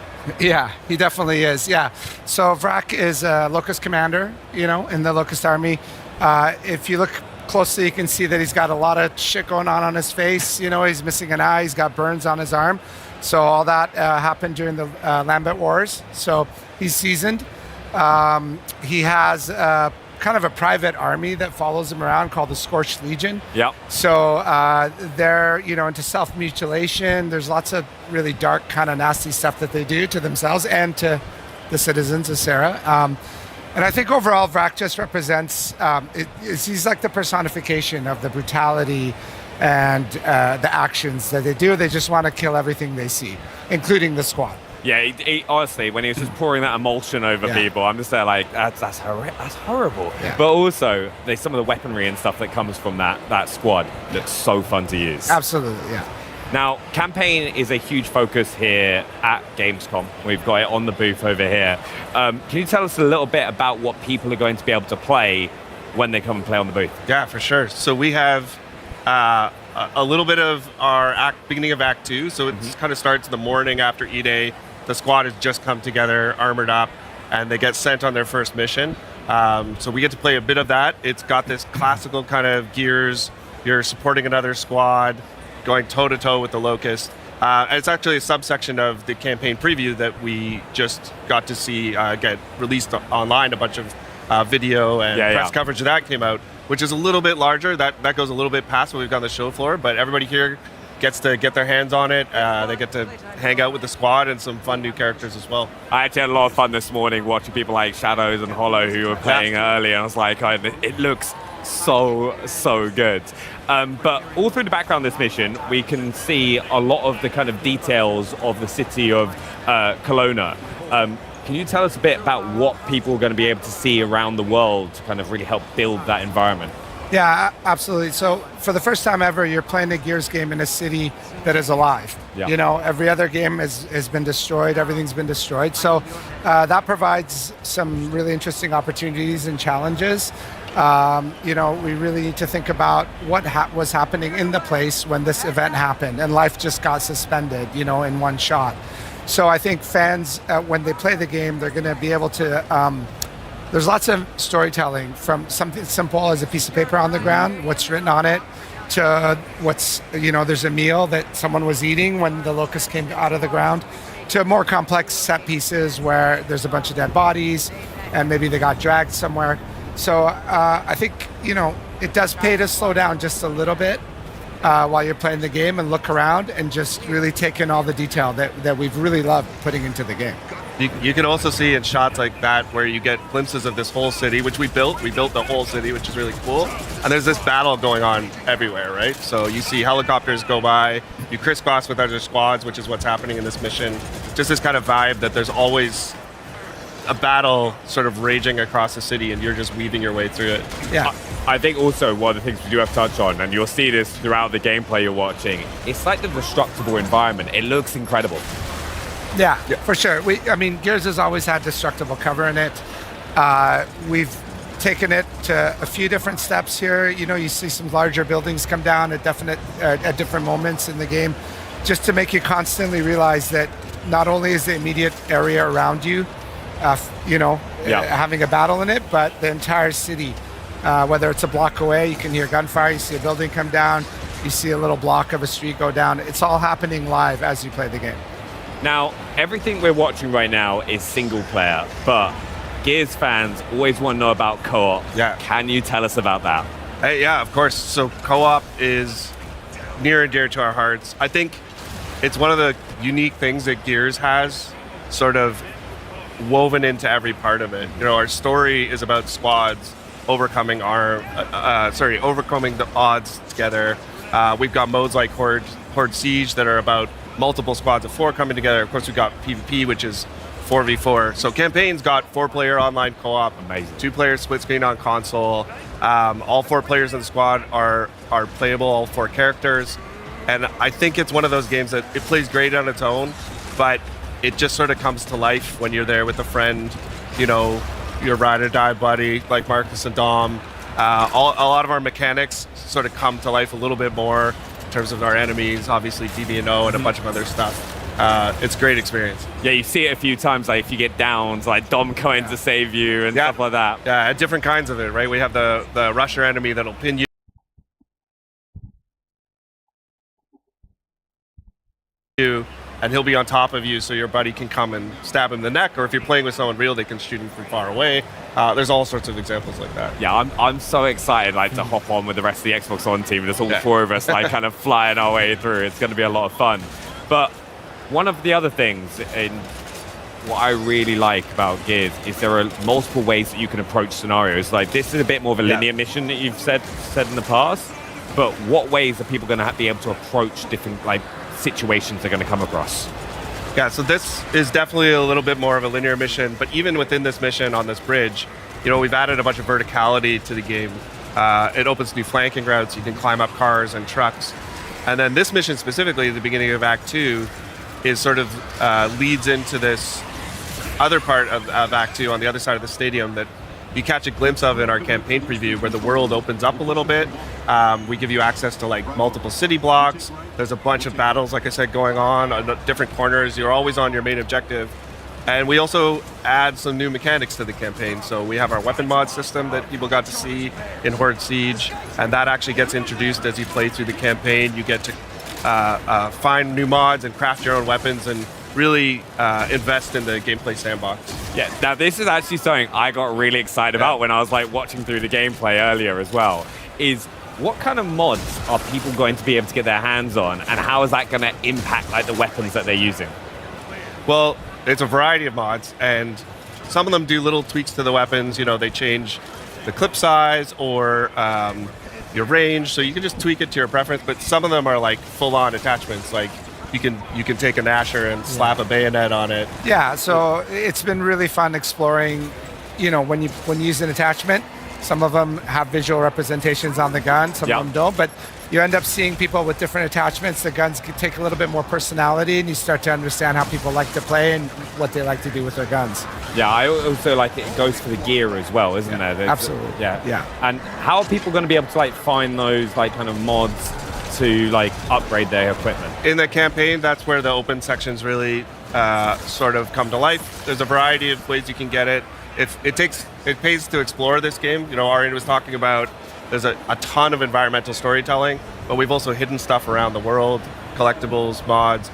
Yeah, he definitely is, yeah. So Vrak is a Locust commander, in the Locust army. If you look closely, you can see that he's got a lot of shit going on his face. He's missing an eye, he's got burns on his arm. So all that happened during the Lambent Wars. So he's seasoned. He has kind of a private army that follows him around called the Scorched Legion. Yep. So they're, into self-mutilation. There's lots of really dark, kind of nasty stuff that they do to themselves and to the citizens of Sarah. And I think overall, Vrak just represents, he's like the personification of the brutality and the actions that they do. They just want to kill everything they see, including the squad. Yeah, he, honestly, when he was just pouring that emulsion over people, I'm just there like, that's horrible. Yeah. But also, there's some of the weaponry and stuff that comes from that squad looks so fun to use. Absolutely, yeah. Now, campaign is a huge focus here at Gamescom. We've got it on the booth over here. Can you tell us a little bit about what people are going to be able to play when they come and play on the booth? Yeah, for sure. So we have a little bit of our beginning of Act 2. So it kind of starts the morning after E-Day. The squad has just come together, armored up, and they get sent on their first mission. So we get to play a bit of that. It's got this classical kind of gears. You're supporting another squad, going toe-to-toe with the Locust. And it's actually a subsection of the campaign preview that we just got to see get released online. A bunch of video and press coverage of that came out, which is a little bit larger. That goes a little bit past what we've got on the show floor, but everybody here gets to get their hands on it. They get to hang out with the squad and some fun new characters as well. I actually had a lot of fun this morning watching people like Shadows and Hollow who were playing early, and I was like, it looks so good. But all through the background of this mission, we can see a lot of the kind of details of the city of Cologne. Can you tell us a bit about what people are going to be able to see around the world to kind of really help build that environment? Yeah, absolutely. So for the first time ever, you're playing a Gears game in a city that is alive. Yeah. Every other game has been destroyed. Everything's been destroyed. So that provides some really interesting opportunities and challenges. We really need to think about what was happening in the place when this event happened and life just got suspended, in one shot. So I think fans, when they play the game, they're going to be able to... there's lots of storytelling, from something simple as a piece of paper on the ground, what's written on it, to what's, there's a meal that someone was eating when the locust came out of the ground, to more complex set pieces where there's a bunch of dead bodies and maybe they got dragged somewhere. So I think, it does pay to slow down just a little bit while you're playing the game and look around and just really take in all the detail that we've really loved putting into the game. You can also see in shots like that where you get glimpses of this whole city, which we built. We built the whole city, which is really cool. And there's this battle going on everywhere, right? So you see helicopters go by, you crisscross with other squads, which is what's happening in this mission. Just this kind of vibe that there's always a battle sort of raging across the city and you're just weaving your way through it. Yeah. I think also one of the things we do have to touch on, and you'll see this throughout the gameplay you're watching, it's like the destructible environment. It looks incredible. Yeah, for sure. Gears has always had destructible cover in it. We've taken it to a few different steps here. You see some larger buildings come down at different moments in the game, just to make you constantly realize that not only is the immediate area around you, having a battle in it, but the entire city. Whether it's a block away, you can hear gunfire, you see a building come down, you see a little block of a street go down. It's all happening live as you play the game. Now, everything we're watching right now is single player, but Gears fans always want to know about co-op. Yeah. Can you tell us about that? Hey, yeah, of course. So co-op is near and dear to our hearts. I think it's one of the unique things that Gears has sort of woven into every part of it. Our story is about squads overcoming the odds together. We've got modes like Horde Siege that are about multiple squads of 4 coming together. Of course, we've got PvP, which is 4v4. So campaign's got 4-player online co-op. Amazing. 2-player split screen on console. All 4 players in the squad are playable, all 4 characters. And I think it's one of those games that it plays great on its own, but it just sort of comes to life when you're there with a friend, your ride or die buddy like Marcus and Dom. A lot of our mechanics sort of come to life a little bit more in terms of our enemies, obviously DB&O and a bunch of other stuff. It's a great experience. Yeah, you see it a few times, like if you get downs, like Dom coming to save you and stuff like that. Yeah, different kinds of it, right? We have the rusher enemy that'll pin you, and he'll be on top of you so your buddy can come and stab him in the neck, or if you're playing with someone real, they can shoot him from far away. There's all sorts of examples like that. Yeah, I'm so excited to hop on with the rest of the Xbox One team. There's all 4 of us kind of flying our way through. It's going to be a lot of fun. But one of the other things in what I really like about Gears is there are multiple ways that you can approach scenarios. Like this is a bit more of a linear mission that you've said in the past, but what ways are people going to be able to approach different situations they're going to come across? Yeah, so this is definitely a little bit more of a linear mission, but even within this mission on this bridge, we've added a bunch of verticality to the game. It opens new flanking routes, you can climb up cars and trucks. And then this mission specifically, at the beginning of Act 2, is sort of leads into this other part of Act 2 on the other side of the stadium that you catch a glimpse of in our campaign preview, where the world opens up a little bit. We give you access to multiple city blocks. There's a bunch of battles, like I said, going on different corners. You're always on your main objective. And we also add some new mechanics to the campaign. So we have our weapon mod system that people got to see in Horde Siege, and that actually gets introduced as you play through the campaign. You get to find new mods and craft your own weapons and really invest in the gameplay sandbox. Yeah, now this is actually something I got really excited about when I was watching through the gameplay earlier as well, is what kind of mods are people going to be able to get their hands on, and how is that going to impact the weapons that they're using? Well, it's a variety of mods, and some of them do little tweaks to the weapons. They change the clip size or your range, so you can just tweak it to your preference, but some of them are full-on attachments, you can take a Nasher and slap a bayonet on it. Yeah, so it's been really fun exploring, when you use an attachment, some of them have visual representations on the gun, some of them don't, but you end up seeing people with different attachments. The guns can take a little bit more personality, and you start to understand how people like to play and what they like to do with their guns. Yeah, I also like it goes for the gear as well, isn't there? Absolutely. Yeah. And how are people going to be able to find those kind of mods to upgrade their equipment? In the campaign, that's where the open sections really sort of come to life. There's a variety of ways you can get it. It pays to explore this game. Arian was talking about there's a ton of environmental storytelling. but we've also hidden stuff around the world, collectibles, mods.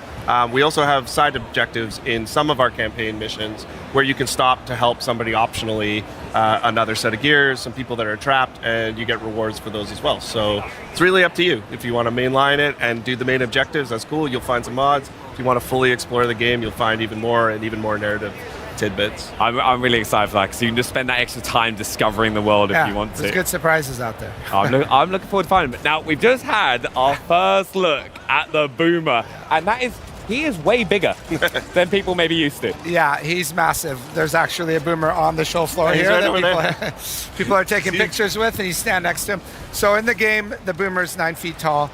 We also have side objectives in some of our campaign missions where you can stop to help somebody optionally, another set of gears, some people that are trapped, and you get rewards for those as well. So it's really up to you. If you want to mainline it and do the main objectives, that's cool. You'll find some mods. If you want to fully explore the game, you'll find even more narrative tidbits. I'm really excited for that because you can just spend that extra time discovering the world if you want to. There's good surprises out there. I'm looking forward to finding them. Now, we've just had our first look at the Boomer, and he is way bigger than people maybe used to. Yeah, he's massive. There's actually a Boomer on the show floor here that people are taking pictures with, and you stand next to him. So in the game, the Boomer's 9 feet tall.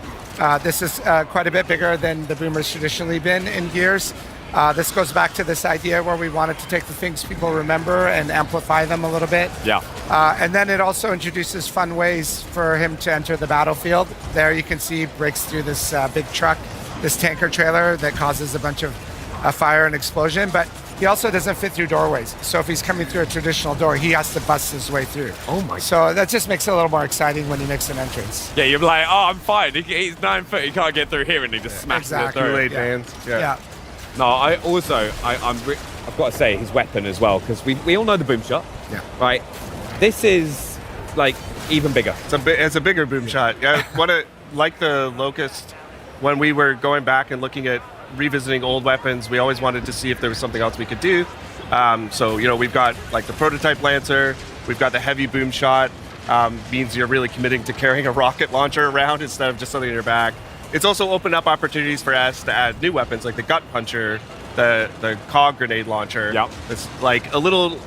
This is quite a bit bigger than the Boomer's traditionally been in Gears. This goes back to this idea where we wanted to take the things people remember and amplify them a little bit. Yeah. And then it also introduces fun ways for him to enter the battlefield. There you can see he breaks through this big truck, this tanker trailer that causes a bunch of fire and explosion, but he also doesn't fit through doorways. So if he's coming through a traditional door, he has to bust his way through. Oh my! So that just makes it a little more exciting when he makes an entrance. Yeah, you're like, oh, I'm fine. He's 9 foot. He can't get through here, and he just smashes it through. Yeah. No, I've got to say his weapon as well, because we all know the boom shot. Yeah. Right. This is like even bigger. It's a bigger boom shot. Yeah. Like the Locust, when we were going back and looking at revisiting old weapons, we always wanted to see if there was something else we could do. So we've got like the prototype Lancer, we've got the heavy boom shot, means you're really committing to carrying a rocket launcher around instead of just something in your back. It's also opened up opportunities for us to add new weapons like the gut puncher, the cog grenade launcher. Yep. It's like a little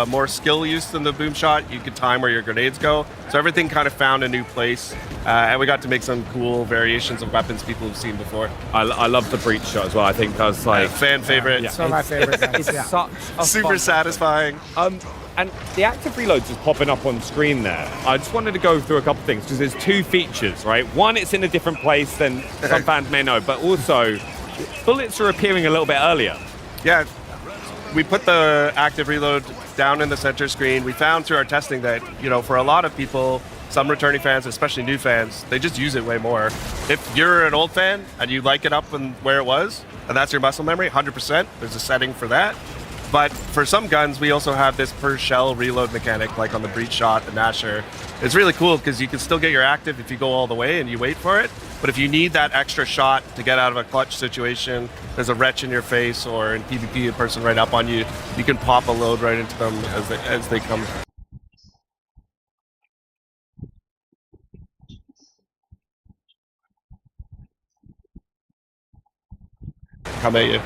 more skill use than the boom shot. You could time where your grenades go. So everything kind of found a new place. And we got to make some cool variations of weapons people have seen before. I love the breach shot as well. I think that's like fan favorite. Some of my favorite guns. It's such a super satisfying. And the active reloads is popping up on screen there. I just wanted to go through a couple of things because there's two features, right? One, it's in a different place than some fans may know, but also bullets are appearing a little bit earlier. Yeah, we put the active reload down in the center screen. We found through our testing that, for a lot of people, some returning fans, especially new fans, they just use it way more. If you're an old fan and you like it up and where it was, and that's your muscle memory, 100%, there's a setting for that. But for some guns, we also have this per shell reload mechanic, like on the breach shot and Asher. It's really cool because you can still get your active if you go all the way and you wait for it. But if you need that extra shot to get out of a clutch situation, there's a wretch in your face, or in PvP, a person right up on you, you can pop a load right into them as they come. Come at you.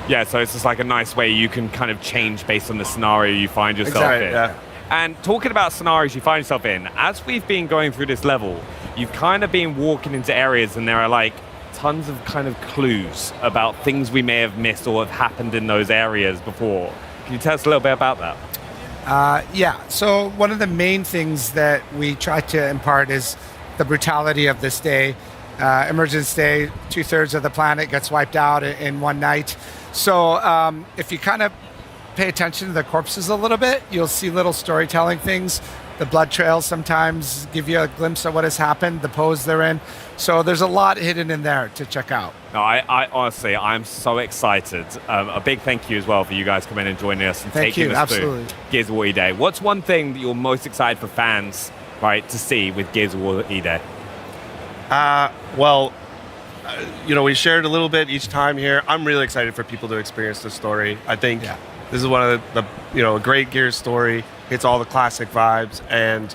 Yeah, so it's just like a nice way you can kind of change based on the scenario you find yourself in. Yeah. And talking about scenarios you find yourself in, as we've been going through this level, you've kind of been walking into areas and there are like tons of kind of clues about things we may have missed or have happened in those areas before. Can you tell us a little bit about that? Yeah, so one of the main things that we try to impart is the brutality of this day. Emergence Day, 2/3 of the planet gets wiped out in one night. So if you kind of pay attention to the corpses a little bit, you'll see little storytelling things. The blood trails sometimes give you a glimpse of what has happened, the pose they're in. So there's a lot hidden in there to check out. No, I honestly, I'm so excited. A big thank you as well for you guys coming and joining us and taking us through Gears of War E-Day. What's one thing that you're most excited for fans, right, to see with Gears of War E-Day? We shared a little bit each time here. I'm really excited for people to experience the story. I think this is one of a great Gears story. It's all the classic vibes and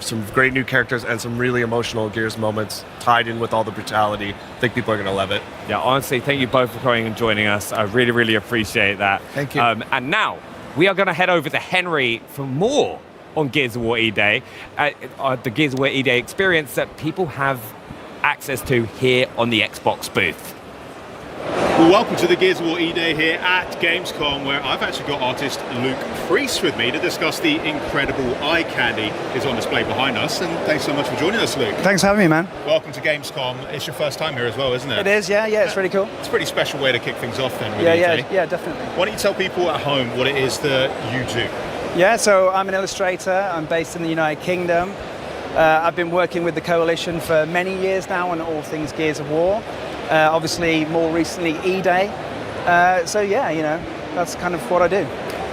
some great new characters and some really emotional Gears moments tied in with all the brutality. I think people are going to love it. Yeah, honestly, thank you both for coming and joining us. I really, really appreciate that. Thank you. And now we are going to head over to Henry for more on Gears of War E-Day, the Gears of War E-Day experience that people have access to here on the Xbox booth. Well, welcome to the Gears of War E-Day here at Gamescom, where I've actually got artist Luke Priest with me to discuss the incredible eye candy is on display behind us. And thanks so much for joining us, Luke. Thanks for having me, man. Welcome to Gamescom. It's your first time here as well, isn't it? It is, yeah, it's really cool. It's a pretty special way to kick things off then with E-Day. Yeah, definitely. Why don't you tell people at home what it is that you do? Yeah, so I'm an illustrator. I'm based in the United Kingdom. I've been working with the Coalition for many years now on all things Gears of War. Obviously, more recently, E-Day. So yeah, that's kind of what I do.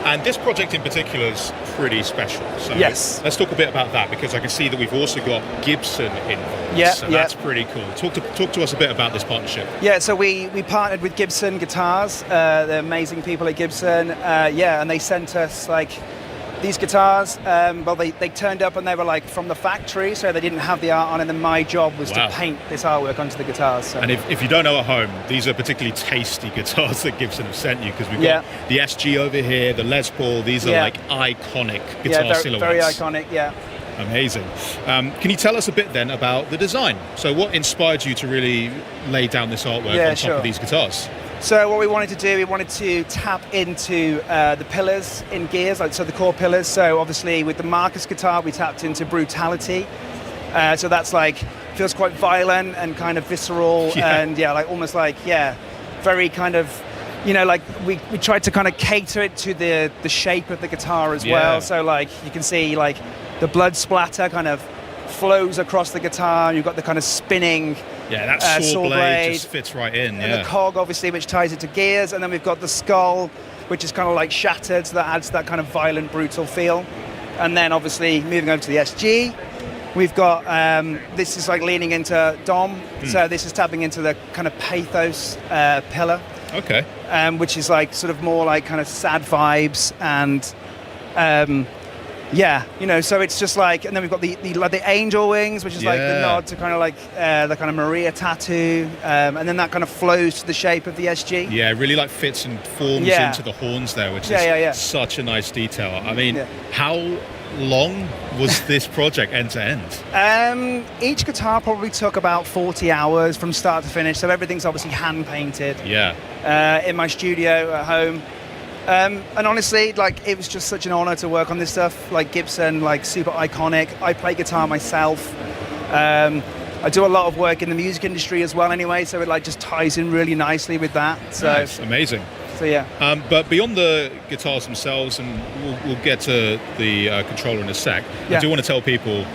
And this project in particular is pretty special. So yes. Let's talk a bit about that, because I can see that we've also got Gibson involved. Yeah, so that's pretty cool. Talk to us a bit about this partnership. Yeah, so we partnered with Gibson Guitars. They're amazing people at Gibson. And they sent us these guitars. They turned up and they were from the factory, so they didn't have the art on, and then my job was to paint this artwork onto the guitars. So. And if you don't know at home, these are particularly tasty guitars that Gibson have sent you, because we've got the SG over here, the Les Paul. These are iconic guitar silhouettes. Very iconic, yeah. Amazing. Can you tell us a bit then about the design? So what inspired you to really lay down this artwork on top of these guitars? So what we wanted to do, we wanted to tap into the pillars in Gears, so the core pillars. So obviously with the Marcus guitar, we tapped into brutality. So that's feels quite violent and kind of visceral, and almost very kind of, we tried to kind of cater it to the shape of the guitar as well. So you can see the blood splatter kind of flows across the guitar. You've got the kind of spinning. Yeah, that saw blade just fits right in. And the cog, obviously, which ties it to Gears. And then we've got the skull, which is kind of shattered, so that adds that kind of violent, brutal feel. And then, obviously, moving over to the SG, we've got, this is leaning into Dom. So this is tapping into the kind of pathos pillar. Okay. Which is sort of more kind of sad vibes and... so it's just and then we've got the angel wings, which is the nod to kind of the kind of Maria tattoo, and then that kind of flows to the shape of the SG. Yeah, it really fits and forms into the horns there, which is such a nice detail. I mean, how long was this project end to end? Each guitar probably took about 40 hours from start to finish, so everything's obviously hand painted. Yeah. In my studio at home. And honestly, it was just such an honor to work on this stuff. Gibson, super iconic. I play guitar myself. I do a lot of work in the music industry as well anyway, so it just ties in really nicely with that. So nice. Amazing. So yeah. But beyond the guitars themselves, and we'll get to the controller in a sec, I do want to tell people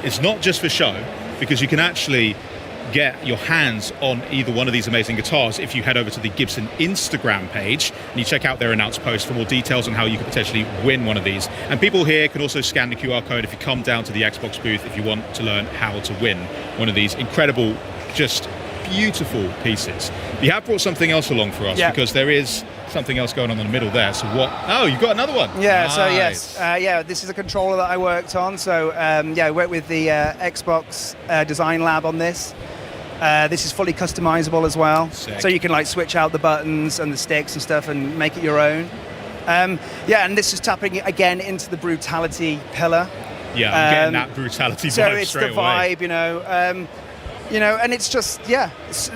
it's not just for show, because you can actually get your hands on either one of these amazing guitars if you head over to the Gibson Instagram page and you check out their announced post for more details on how you could potentially win one of these. And people here can also scan the QR code if you come down to the Xbox booth if you want to learn how to win one of these incredible, just beautiful pieces. You have brought something else along for us, because there is something else going on in the middle there. So what? Oh, you've got another one. Yeah, nice. So yes. This is a controller that I worked on. So I worked with the Xbox Design Lab on this. This is fully customizable as well. Sick. So you can switch out the buttons and the sticks and stuff and make it your own. And this is tapping again into the brutality pillar. Yeah, I'm getting that brutality vibe so it's straight the away. vibe, and it's just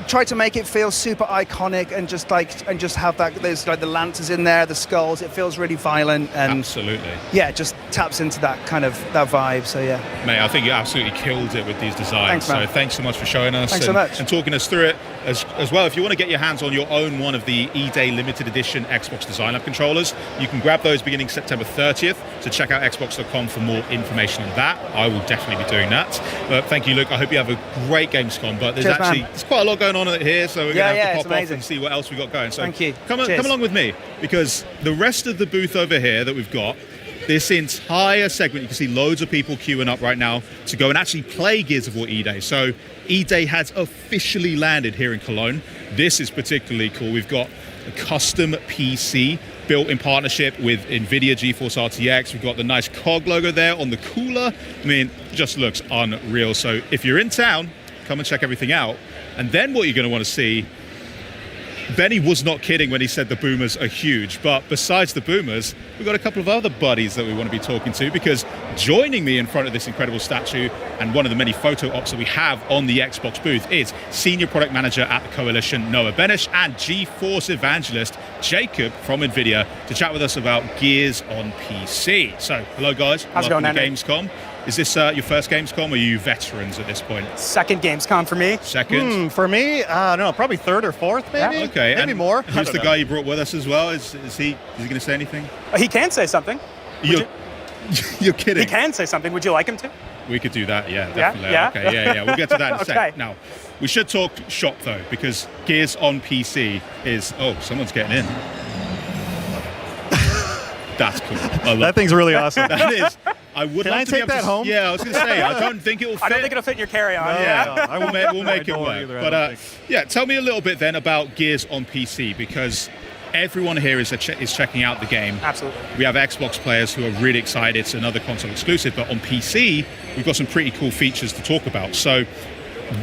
try to make it feel super iconic and just have that. There's the lanterns in there, the skulls. It feels really violent and absolutely. Yeah, it just taps into that kind of that vibe. So yeah, mate, I think you absolutely killed it with these designs. Thanks, man. So thanks so much for showing us. Thanks so much. And talking us through it as well. If you want to get your hands on your own one of the E-Day limited edition Xbox Design Lab controllers, you can grab those beginning September 30th. So check out xbox.com for more information on that. I will definitely be doing that. But thank you, Luke. I hope you have a great Gamescom. But there's there's quite a lot going on here, so we're going to have to pop off and see what else we've got going. So thank you. Come along with me, because the rest of the booth over here that we've got, this entire segment, you can see loads of people queuing up right now to go and actually play Gears of War E-Day. So E-Day has officially landed here in Cologne. This is particularly cool. We've got a custom PC built in partnership with NVIDIA GeForce RTX. We've got the nice COG logo there on the cooler. I mean, just looks unreal. So if you're in town, come and check everything out. And then what you're going to want to see, Benny was not kidding when he said the boomers are huge, but besides the boomers, we've got a couple of other buddies that we want to be talking to, because joining me in front of this incredible statue and one of the many photo ops that we have on the Xbox booth is Senior Product Manager at the Coalition, Noah Benish, and GeForce Evangelist, Jacob from NVIDIA, to chat with us about Gears on PC. So, hello guys. How's it going, Welcome to Gamescom. Is this your first Gamescom, or are you veterans at this point? Second Gamescom for me. Second? For me, I don't know, probably third or fourth, maybe. Yeah. Okay. Maybe more. Who's the guy you brought with us as well? Is he going to say anything? He can say something. You're kidding. He can say something. Would you like him to? We could do that, yeah, definitely. Yeah? Okay, yeah. We'll get to that in a Okay. sec. Now, we should talk shop though, because Gears on PC is. Oh, someone's getting in. That's cool. That thing's really awesome. That is. I would Can love I to be take able that to, home? Yeah, I was going to say, I don't think it'll fit. I don't think it'll fit in your carry-on. Yeah, we'll make it don't work. either, I But don't think. yeah, tell me a little bit then about Gears on PC, because everyone here is checking out the game. Absolutely. We have Xbox players who are really excited. It's another console exclusive, but on PC, we've got some pretty cool features to talk about. So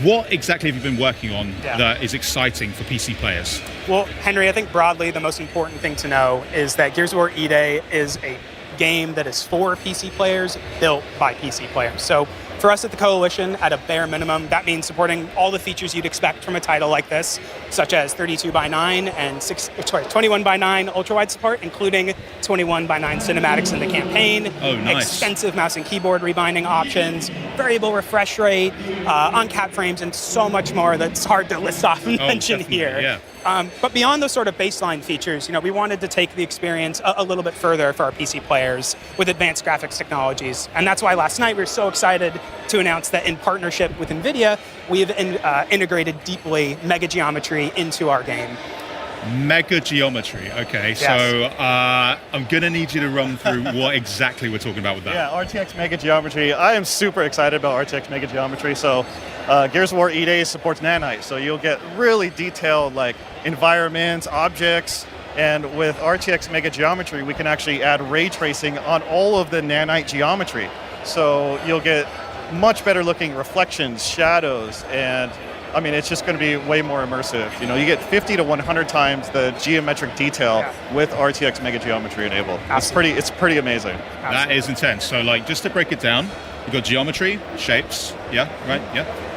what exactly have you been working on that is exciting for PC players? Well, Henry, I think broadly the most important thing to know is that Gears of War E-Day is a game that is for PC players, built by PC players. So for us at the Coalition, at a bare minimum, that means supporting all the features you'd expect from a title like this, such as 32x9 and 21x9 ultra-wide support, including 21x9 cinematics in the campaign, Oh, nice. extensive mouse and keyboard rebinding options, variable refresh rate, uncapped frames, and so much more that's hard to list off and mention definitely, here. yeah. But beyond those sort of baseline features, we wanted to take the experience a little bit further for our PC players with advanced graphics technologies. And that's why last night we were so excited to announce that in partnership with NVIDIA, we have integrated deeply mega geometry into our game. Mega geometry. Okay, Yes. so I'm going to need you to run through what exactly we're talking about with that. Yeah, RTX Mega Geometry. I am super excited about RTX Mega Geometry. So Gears of War E-Day supports nanite, so you'll get really detailed like environments, objects, and with RTX Mega Geometry, we can actually add ray tracing on all of the nanite geometry. So you'll get much better looking reflections, shadows, and I mean, it's just going to be way more immersive. You get 50 to 100 times the geometric detail with RTX Mega Geometry enabled. It's pretty amazing. That is intense. So, like, just to break it down, we've got geometry, shapes,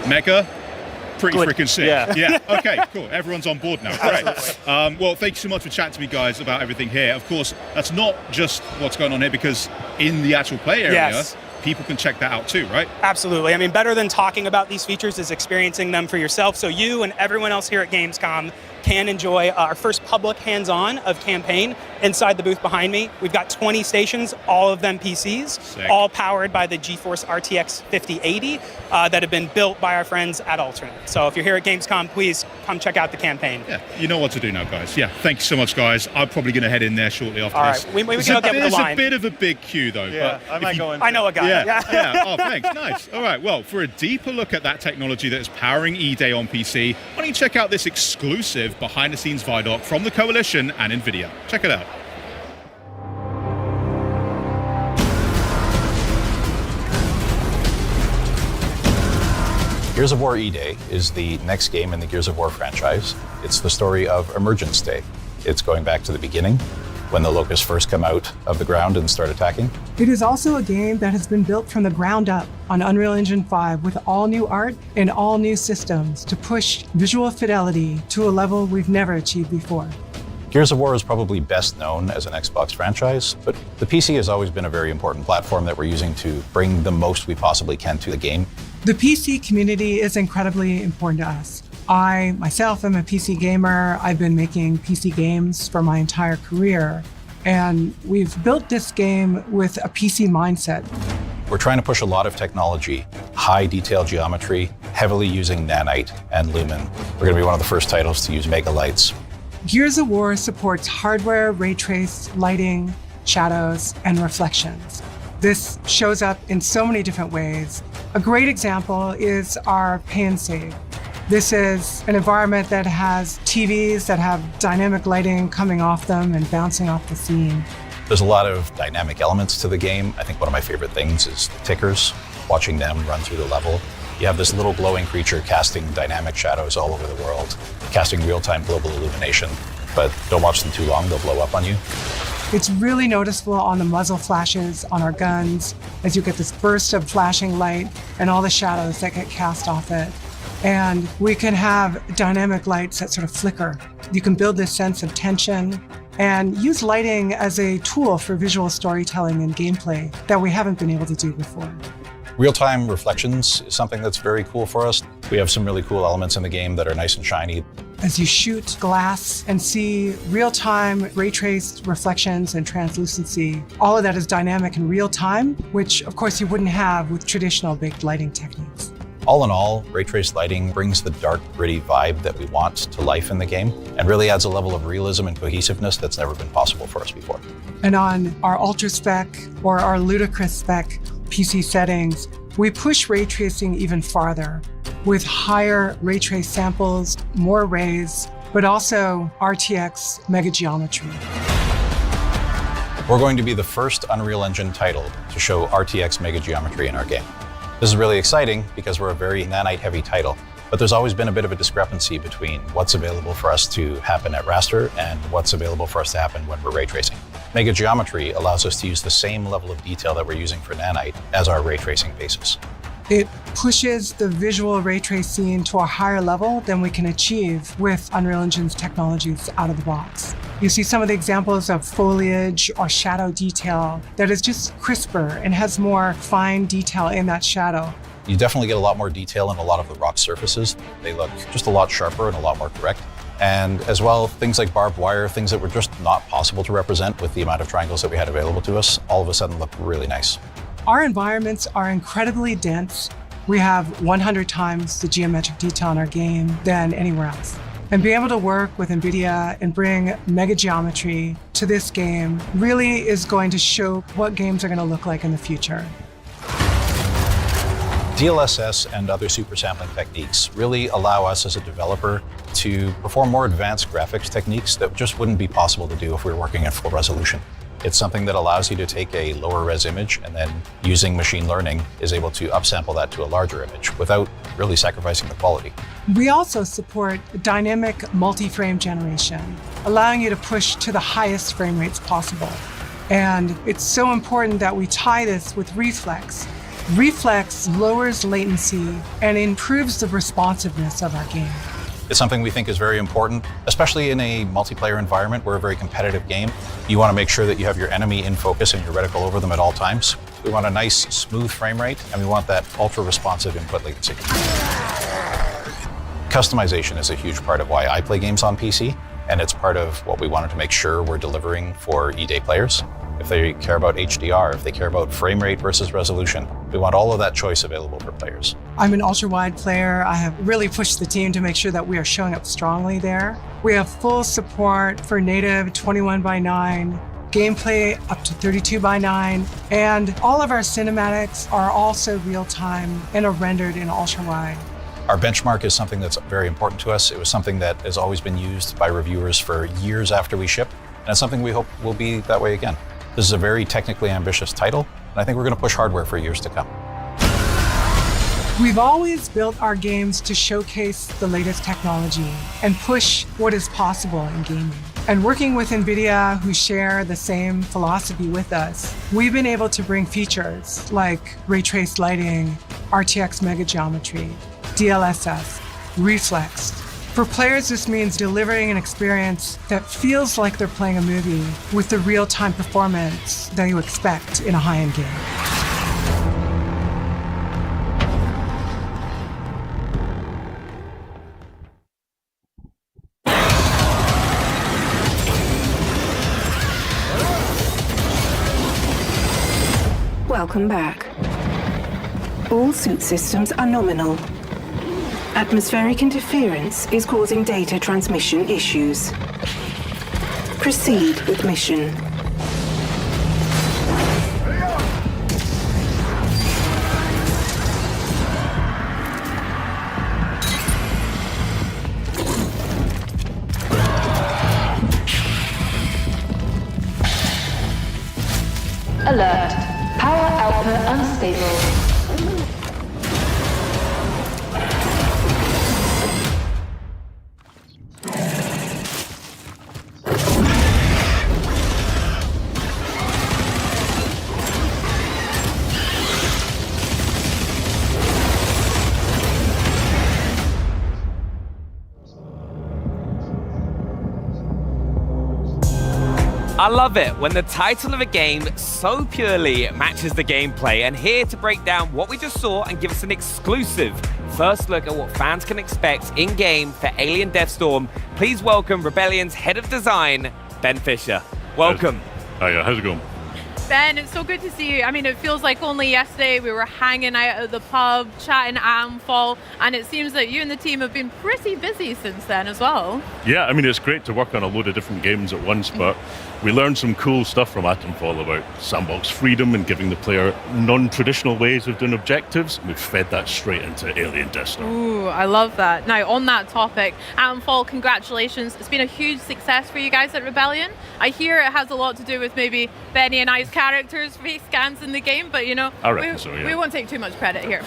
Mega, pretty freaking sick. Yeah. Okay, cool. Everyone's on board now. Great. Well, thank you so much for chatting to me, guys, about everything here. Of course, that's not just what's going on here, because in the actual play area, people can check that out too, right? Absolutely. I mean, better than talking about these features is experiencing them for yourself. So you and everyone else here at Gamescom can enjoy our first public hands-on of Campaign inside the booth behind me. We've got 20 stations, all of them PCs, Sick. all powered by the GeForce RTX 5080 that have been built by our friends at Alternate. So if you're here at Gamescom, please come check out the Campaign. Yeah, you know what to do now, guys. Yeah, thank you so much, guys. I'm probably going to head in there shortly after All this. right, we can go get with the line. It's a bit of a big queue, though. Yeah, but I might go in. I know a guy. Yeah. Oh, thanks. Nice. All right. Well, for a deeper look at that technology that is powering E-Day on PC, why don't you check out this exclusive behind-the-scenes Vidoc from the Coalition and NVIDIA. Check it out. Gears of War E-Day is the next game in the Gears of War franchise. It's the story of Emergence Day. It's going back to the beginning, when the locusts first come out of the ground and start attacking. It is also a game that has been built from the ground up on Unreal Engine 5 with all new art and all new systems to push visual fidelity to a level we've never achieved before. Gears of War is probably best known as an Xbox franchise, but the PC has always been a very important platform that we're using to bring the most we possibly can to the game. The PC community is incredibly important to us. I, myself, am a PC gamer. I've been making PC games for my entire career. And we've built this game with a PC mindset. We're trying to push a lot of technology, high detail geometry, heavily using nanite and lumen. We're going to be one of the first titles to use mega lights. Gears of War supports hardware, ray trace, lighting, shadows, and reflections. This shows up in so many different ways. A great example is our pay and save. This is an environment that has TVs that have dynamic lighting coming off them and bouncing off the scene. There's a lot of dynamic elements to the game. I think one of my favorite things is tickers, watching them run through the level. You have this little glowing creature casting dynamic shadows all over the world, casting real-time global illumination. But don't watch them too long, they'll blow up on you. It's really noticeable on the muzzle flashes on our guns as you get this burst of flashing light and all the shadows that get cast off it. And we can have dynamic lights that sort of flicker. You can build this sense of tension and use lighting as a tool for visual storytelling and gameplay that we haven't been able to do before. Real-time reflections is something that's very cool for us. We have some really cool elements in the game that are nice and shiny. As you shoot glass and see real-time ray-traced reflections and translucency, all of that is dynamic in real time, which of course you wouldn't have with traditional baked lighting techniques. All in all, ray traced lighting brings the dark, gritty vibe that we want to life in the game and really adds a level of realism and cohesiveness that's never been possible for us before. And on our ultra spec or our ludicrous spec PC settings, we push ray tracing even farther with higher ray trace samples, more rays, but also RTX mega geometry. We're going to be the first Unreal Engine title to show RTX mega geometry in our game. This is really exciting because we're a very nanite-heavy title, but there's always been a bit of a discrepancy between what's available for us to happen at raster and what's available for us to happen when we're ray tracing. Mega geometry allows us to use the same level of detail that we're using for nanite as our ray tracing basis. It pushes the visual ray trace scene to a higher level than we can achieve with Unreal Engine's technologies out of the box. You see some of the examples of foliage or shadow detail that is just crisper and has more fine detail in that shadow. You definitely get a lot more detail in a lot of the rock surfaces. They look just a lot sharper and a lot more correct. And as well, things like barbed wire, things that were just not possible to represent with the amount of triangles that we had available to us, all of a sudden look really nice. Our environments are incredibly dense. We have 100 times the geometric detail in our game than anywhere else. And being able to work with NVIDIA and bring mega geometry to this game really is going to show what games are going to look like in the future. DLSS and other super sampling techniques really allow us as a developer to perform more advanced graphics techniques that just wouldn't be possible to do if we were working at full resolution. It's something that allows you to take a lower res image and then using machine learning is able to upsample that to a larger image without really sacrificing the quality. We also support dynamic multi-frame generation, allowing you to push to the highest frame rates possible. And it's so important that we tie this with Reflex. Reflex lowers latency and improves the responsiveness of our game. It's something we think is very important, especially in a multiplayer environment. We're a very competitive game. You want to make sure that you have your enemy in focus and your reticle over them at all times. We want a nice, smooth frame rate, and we want that ultra-responsive input latency. Customization is a huge part of why I play games on PC, and it's part of what we wanted to make sure we're delivering for E-Day players. If they care about HDR, if they care about frame rate versus resolution, we want all of that choice available for players. I'm an ultra-wide player. I have really pushed the team to make sure that we are showing up strongly there. We have full support for native 21:9, gameplay up to 32:9, and all of our cinematics are also real-time and are rendered in ultra-wide. Our benchmark is something that's very important to us. It was something that has always been used by reviewers for years after we ship, and it's something we hope will be that way again. This is a very technically ambitious title, and I think we're going to push hardware for years to come. We've always built our games to showcase the latest technology and push what is possible in gaming. And working with NVIDIA, who share the same philosophy with us, we've been able to bring features like ray traced lighting, RTX mega geometry, DLSS, Reflex. For players, this means delivering an experience that feels like they're playing a movie with the real-time performance that you expect in a high-end game. Welcome back. All suit systems are nominal. Atmospheric interference is causing data transmission issues. Proceed with mission. Alert. Power output unstable. I love it when the title of a game so purely matches the gameplay, and here to break down what we just saw and give us an exclusive first look at what fans can expect in-game for Alien Deathstorm, please welcome Rebellion's head of design, Ben Fisher. Welcome. Hiya, how's it going? Ben, it's so good to see you. I mean, it feels like only yesterday we were hanging out at the pub, chatting Atomfall, and it seems that you and the team have been pretty busy since then as well. Yeah, I mean, it's great to work on a load of different games at once, but we learned some cool stuff from Atomfall about sandbox freedom and giving the player non-traditional ways of doing objectives. We've fed that straight into Alien Deathstorm. Ooh, I love that. Now, on that topic, Atomfall, congratulations. It's been a huge success for you guys at Rebellion. I hear it has a lot to do with maybe Benny and I's characters' face scans in the game, but you know, I reckon so, yeah. We won't take too much credit here.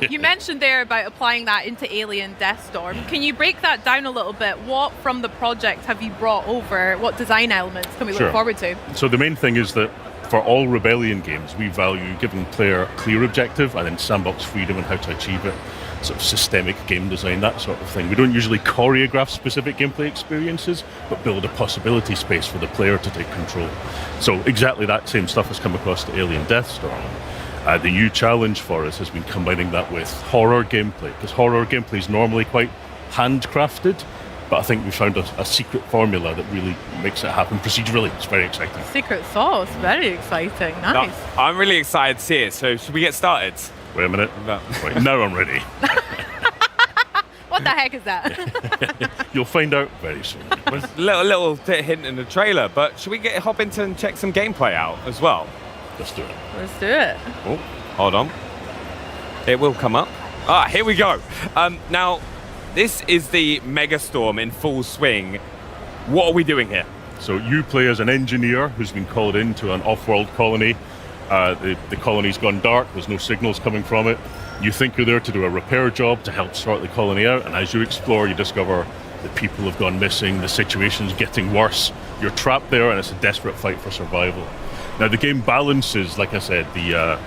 You mentioned there about applying that into Alien Deathstorm. Can you break that down a little bit? What from the project have you brought over? What design elements can we look forward to? So the main thing is that for all Rebellion games, we value giving the player a clear objective and then sandbox freedom and how to achieve it. Sort of systemic game design, that sort of thing. We don't usually choreograph specific gameplay experiences, but build a possibility space for the player to take control. So exactly that same stuff has come across to Alien Deathstorm. The new challenge for us has been combining that with horror gameplay, because horror gameplay is normally quite handcrafted, but I think we found a secret formula that really makes it happen procedurally. It's very exciting. Secret sauce, very exciting. Nice. No, I'm really excited to see it, so should we get started? Wait a minute. No. Wait, now I'm ready. What the heck is that? You'll find out very soon. There's a little hint in the trailer, but should we hop into and check some gameplay out as well? Let's do it. Let's do it. Oh, hold on. It will come up. Ah, here we go. Now, this is the Megastorm in full swing. What are we doing here? So you play as an engineer who's been called into an off-world colony. The colony's gone dark, there's no signals coming from it. You think you're there to do a repair job to help sort the colony out, and as you explore, you discover that people have gone missing, the situation's getting worse, you're trapped there, and it's a desperate fight for survival. Now, the game balances, like I said, the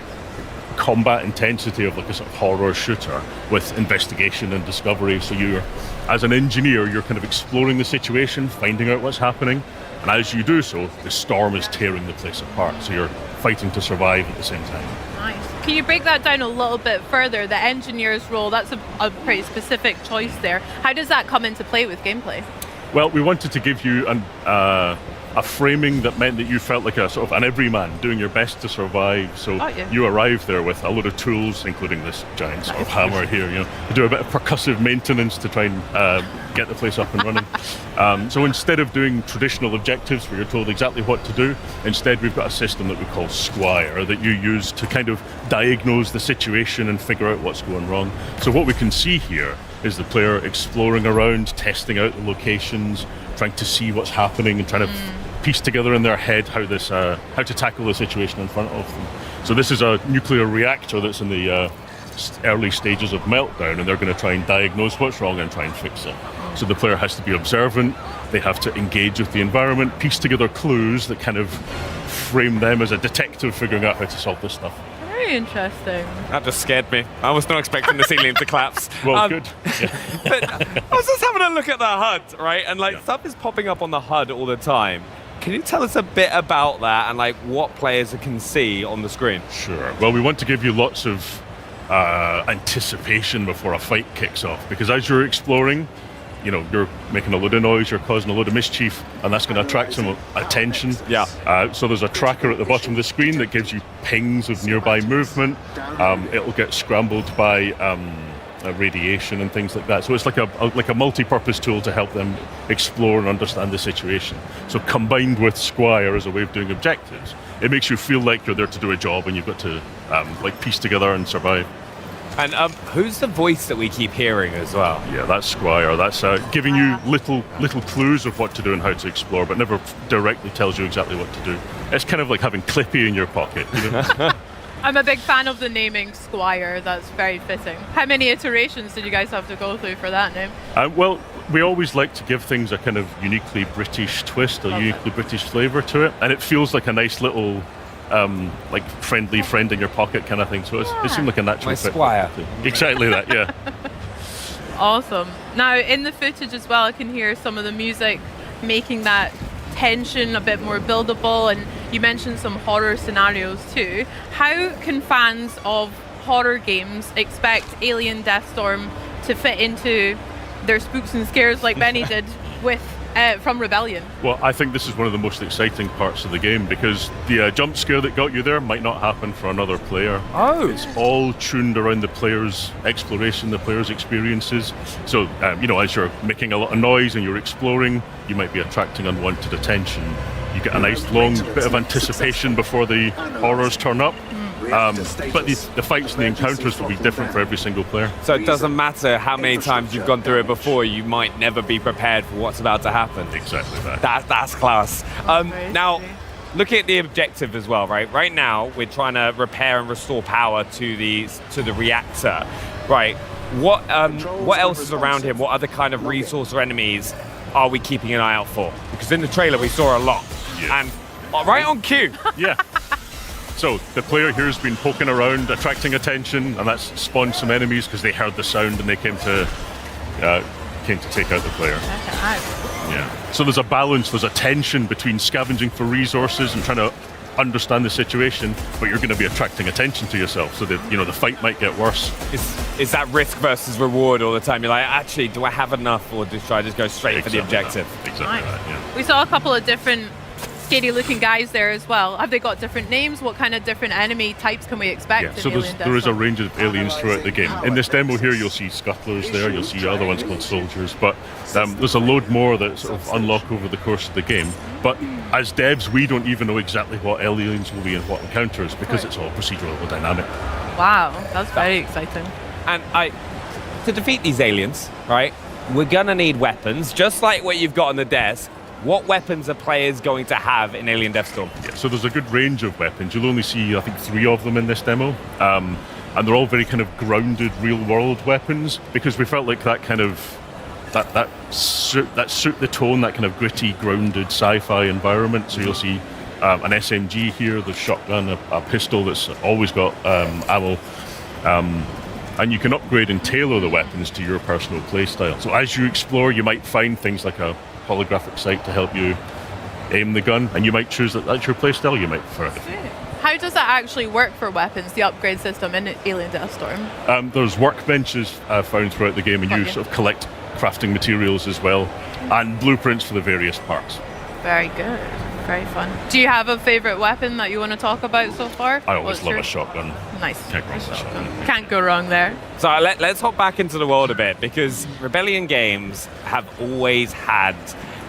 combat intensity of like a sort of horror shooter with investigation and discovery. So you're, as an engineer, you're kind of exploring the situation, finding out what's happening, and as you do so, the storm is tearing the place apart. So you're fighting to survive at the same time. Nice. Can you break that down a little bit further? The engineer's role, that's a pretty specific choice there. How does that come into play with gameplay? Well, we wanted to give you a framing that meant that you felt like a sort of an everyman doing your best to survive. So you arrive there with a load of tools, including this giant sort of hammer here, you know, to do a bit of percussive maintenance to try and get the place up and running. So instead of doing traditional objectives where you're told exactly what to do, instead we've got a system that we call Squire that you use to kind of diagnose the situation and figure out what's going wrong. So what we can see here is the player exploring around, testing out the locations, trying to see what's happening and trying to piece together in their head how to tackle the situation in front of them. So this is a nuclear reactor that's in the early stages of meltdown, and they're going to try and diagnose what's wrong and try and fix it. So the player has to be observant, they have to engage with the environment, piece together clues that kind of frame them as a detective figuring out how to solve this stuff. Very interesting. That just scared me. I was not expecting the ceiling to collapse. Well, good. Yeah. But I was just having a look at the HUD, right? And like stuff is popping up on the HUD all the time. Can you tell us a bit about that and like what players can see on the screen? Sure. Well, we want to give you lots of anticipation before a fight kicks off, because as you're exploring, you know, you're making a load of noise, you're causing a load of mischief, and that's going to attract some attention. Yeah. So there's a tracker at the bottom of the screen that gives you pings of nearby movement. It'll get scrambled by radiation and things like that. So it's like a multi-purpose tool to help them explore and understand the situation. So combined with Squire as a way of doing objectives, it makes you feel like you're there to do a job and you've got to like piece together and survive. And who's the voice that we keep hearing as well? Yeah, that's Squire. That's giving you little clues of what to do and how to explore, but never directly tells you exactly what to do. It's kind of like having Clippy in your pocket. You know? I'm a big fan of the naming Squire. That's very fitting. How many iterations did you guys have to go through for that name? Well, we always like to give things a kind of uniquely British twist, a uniquely British flavour to it, and it feels like a nice little like friendly friend in your pocket kind of thing. So it seemed like a natural fit. Squire. Exactly that, yeah. Awesome. Now, in the footage as well, I can hear some of the music making that tension, a bit more buildable, and you mentioned some horror scenarios too. How can fans of horror games expect Alien Deathstorm to fit into their spooks and scares like Benny did with from Rebellion? Well, I think this is one of the most exciting parts of the game, because the jump scare that got you there might not happen for another player. Oh. It's all tuned around the player's exploration, the player's experiences. So, as you're making a lot of noise and you're exploring, you might be attracting unwanted attention. You get a nice long bit of anticipation before the horrors turn up. But the fights and the encounters will be different for every single player. So it doesn't matter how many times you've gone through it before, you might never be prepared for what's about to happen. Exactly that. That's class. Now, looking at the objective as well, right? Right now, we're trying to repair and restore power to the reactor, right? What else is around here? What other kind of resource or enemies are we keeping an eye out for? Because in the trailer we saw a lot, and right on cue. Yeah. So the player here has been poking around, attracting attention, and that's spawned some enemies because they heard the sound and they came to take out the player. Yeah. So there's a balance, there's a tension between scavenging for resources and trying to understand the situation, but you're going to be attracting attention to yourself, so that the fight might get worse. Is that risk versus reward all the time? You're like, actually, do I have enough, or should I just go straight for the objective? Exactly that. Yeah. We saw a couple of different scary looking guys there as well. Have they got different names? What kind of different enemy types can we expect? Yeah, so there is a range of aliens throughout the game. In this demo here, you'll see scuttlers there, you'll see other ones called soldiers, but there's a load more that sort of unlock over the course of the game. But as devs, we don't even know exactly what aliens will be and what encounters, because it's all procedural and dynamic. Wow, that's very exciting. And to defeat these aliens, right, we're gonna need weapons, just like what you've got on the desk. What weapons are players going to have in Alien Deathstorm? Yeah, so there's a good range of weapons. You'll only see, I think, 3 of them in this demo. And they're all very kind of grounded, real-world weapons, because we felt like that kind of that suit the tone, that kind of gritty, grounded sci-fi environment. So you'll see an SMG here, the shotgun, a pistol that's always got ammo. And you can upgrade and tailor the weapons to your personal playstyle. So as you explore, you might find things like a holographic sight to help you aim the gun, and you might choose that's your playstyle, you might prefer it. How does that actually work for weapons, the upgrade system in Alien Deathstorm? There's workbenches found throughout the game, and you sort of collect crafting materials as well, and blueprints for the various parts. Very good. Very fun. Do you have a favourite weapon that you want to talk about so far? I always love a shotgun. Nice. Shotgun. Can't go wrong there. So let's hop back into the world a bit, because Rebellion games have always had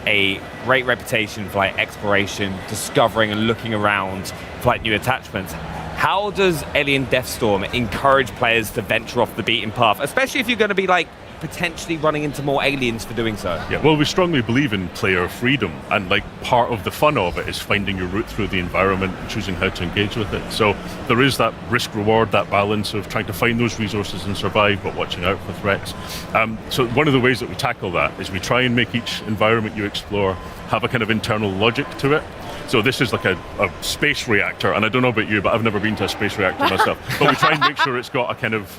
a great reputation for like exploration, discovering and looking around for like new attachments. How does Alien Deathstorm encourage players to venture off the beaten path, especially if you're going to be like potentially running into more aliens for doing so? Yeah, well, we strongly believe in player freedom, and like part of the fun of it is finding your route through the environment and choosing how to engage with it. So there is that risk reward, that balance of trying to find those resources and survive, but watching out for threats. So one of the ways that we tackle that is we try and make each environment you explore have a kind of internal logic to it. So this is like a space reactor, and I don't know about you, but I've never been to a space reactor myself. But we try and make sure it's got a kind of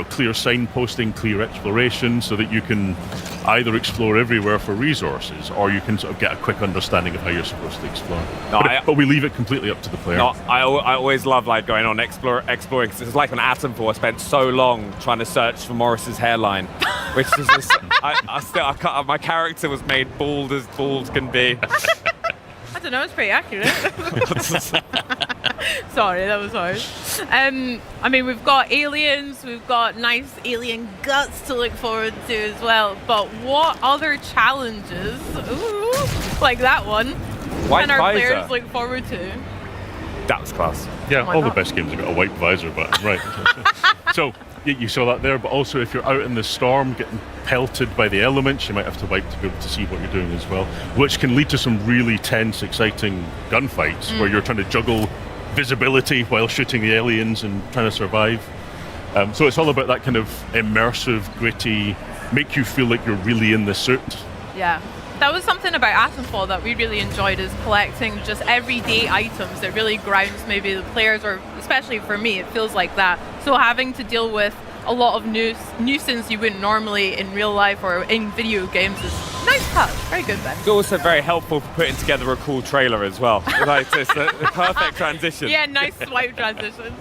clear signposting, clear exploration, so that you can either explore everywhere for resources, or you can sort of get a quick understanding of how you're supposed to explore. But we leave it completely up to the player. I always love like going on exploring, because it's like when Atom Force spent so long trying to search for Morris's hairline, which is just, my character was made bald as bald can be. I don't know, it's pretty accurate. Sorry, that was hard. I mean, we've got aliens, we've got nice alien guts to look forward to as well, but what other challenges, like that one, can our players look forward to? That was class. Yeah, all the best games have got a white visor button, right. So you saw that there, but also if you're out in the storm getting pelted by the elements, you might have to wipe to be able to see what you're doing as well, which can lead to some really tense, exciting gunfights where you're trying to juggle visibility while shooting the aliens and trying to survive. So it's all about that kind of immersive, gritty, make you feel like you're really in the suit. Yeah. That was something about Atomfall that we really enjoyed, is collecting just everyday items that really grounds maybe the players, or especially for me, it feels like that. So having to deal with a lot of nuisance you wouldn't normally in real life or in video games. Is nice touch. Very good, Ben. It's also very helpful for putting together a cool trailer as well. Like, it's a perfect transition. Yeah, nice swipe transition.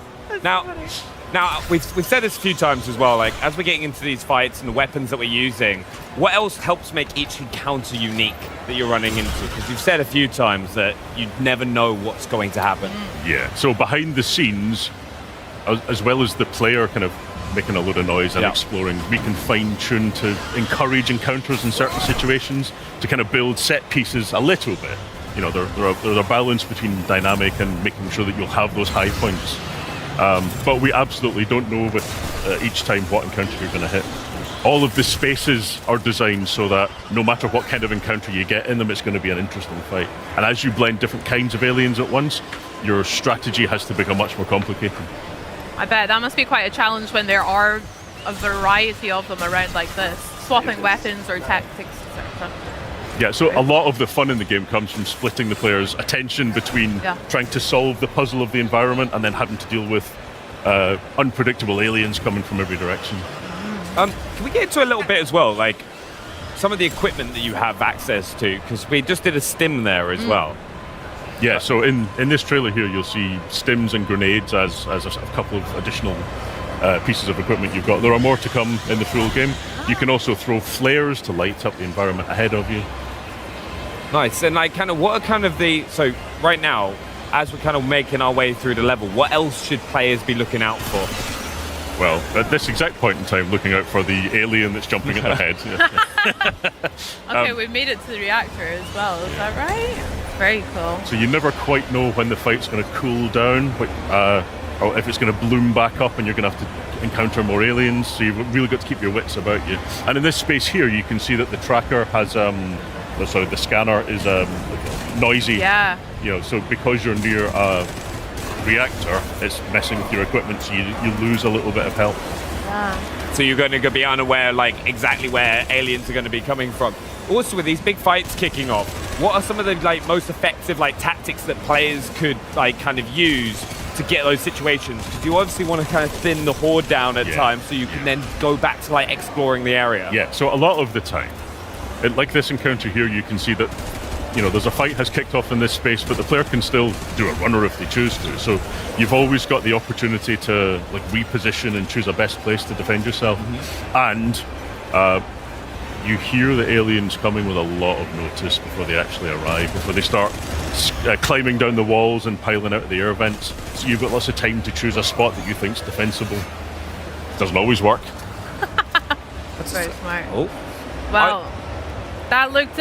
Now, we've said this a few times as well, like, as we're getting into these fights and the weapons that we're using, what else helps make each encounter unique that you're running into? Because you've said a few times that you never know what's going to happen. Yeah, so behind the scenes, as well as the player kind of making a load of noise and exploring, we can fine-tune to encourage encounters in certain situations, to kind of build set pieces a little bit. You know, there's a balance between dynamic and making sure that you'll have those high points. But we absolutely don't know with each time what encounter you're going to hit. All of the spaces are designed so that no matter what kind of encounter you get in them, it's going to be an interesting fight. And as you blend different kinds of aliens at once, your strategy has to become much more complicated. I bet that must be quite a challenge when there are a variety of them around like this, swapping weapons or tactics, etc. Yeah, so a lot of the fun in the game comes from splitting the player's attention between trying to solve the puzzle of the environment and then having to deal with unpredictable aliens coming from every direction. Can we get into a little bit as well, like some of the equipment that you have access to? Because we just did a stim there as well. Yeah, so in this trailer here, you'll see stims and grenades as a couple of additional pieces of equipment you've got. There are more to come in the full game. You can also throw flares to light up the environment ahead of you. Nice. And like, kind of, what are kind of so right now, as we're kind of making our way through the level, what else should players be looking out for? Well, at this exact point in time, looking out for the alien that's jumping at the head. Okay, we've made it to the reactor as well, is that right? Very cool. So you never quite know when the fight's going to cool down, or if it's going to bloom back up and you're going to have to encounter more aliens, so you've really got to keep your wits about you. And in this space here, you can see that the tracker has, the scanner is noisy. Yeah. You know, so because you're near a reactor, it's messing with your equipment, so you lose a little bit of health. Yeah. So you're going to be unaware, like, exactly where aliens are going to be coming from. Also, with these big fights kicking off, what are some of the most effective tactics that players could kind of use to get those situations? Because you obviously want to kind of thin the horde down at times, so you can then go back to exploring the area. Yeah. So a lot of the time, like this encounter here, you can see that there's a fight has kicked off in this space, but the player can still do a runner if they choose to. So you've always got the opportunity to reposition and choose a best place to defend yourself. And you hear the aliens coming with a lot of notice before they actually arrive, before they start climbing down the walls and piling out of the air vents. So you've got lots of time to choose a spot that you think's defensible. Doesn't always work. That's very smart. Oh. Wow. That looked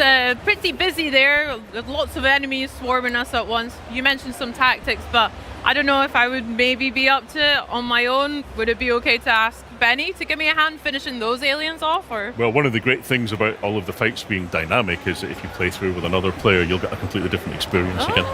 pretty busy there. Lots of enemies swarming us at once. You mentioned some tactics, but I don't know if I would maybe be up to it on my own. Would it be okay to ask Benny to give me a hand finishing those aliens off? Or? Well, one of the great things about all of the fights being dynamic is that if you play through with another player, you'll get a completely different experience again.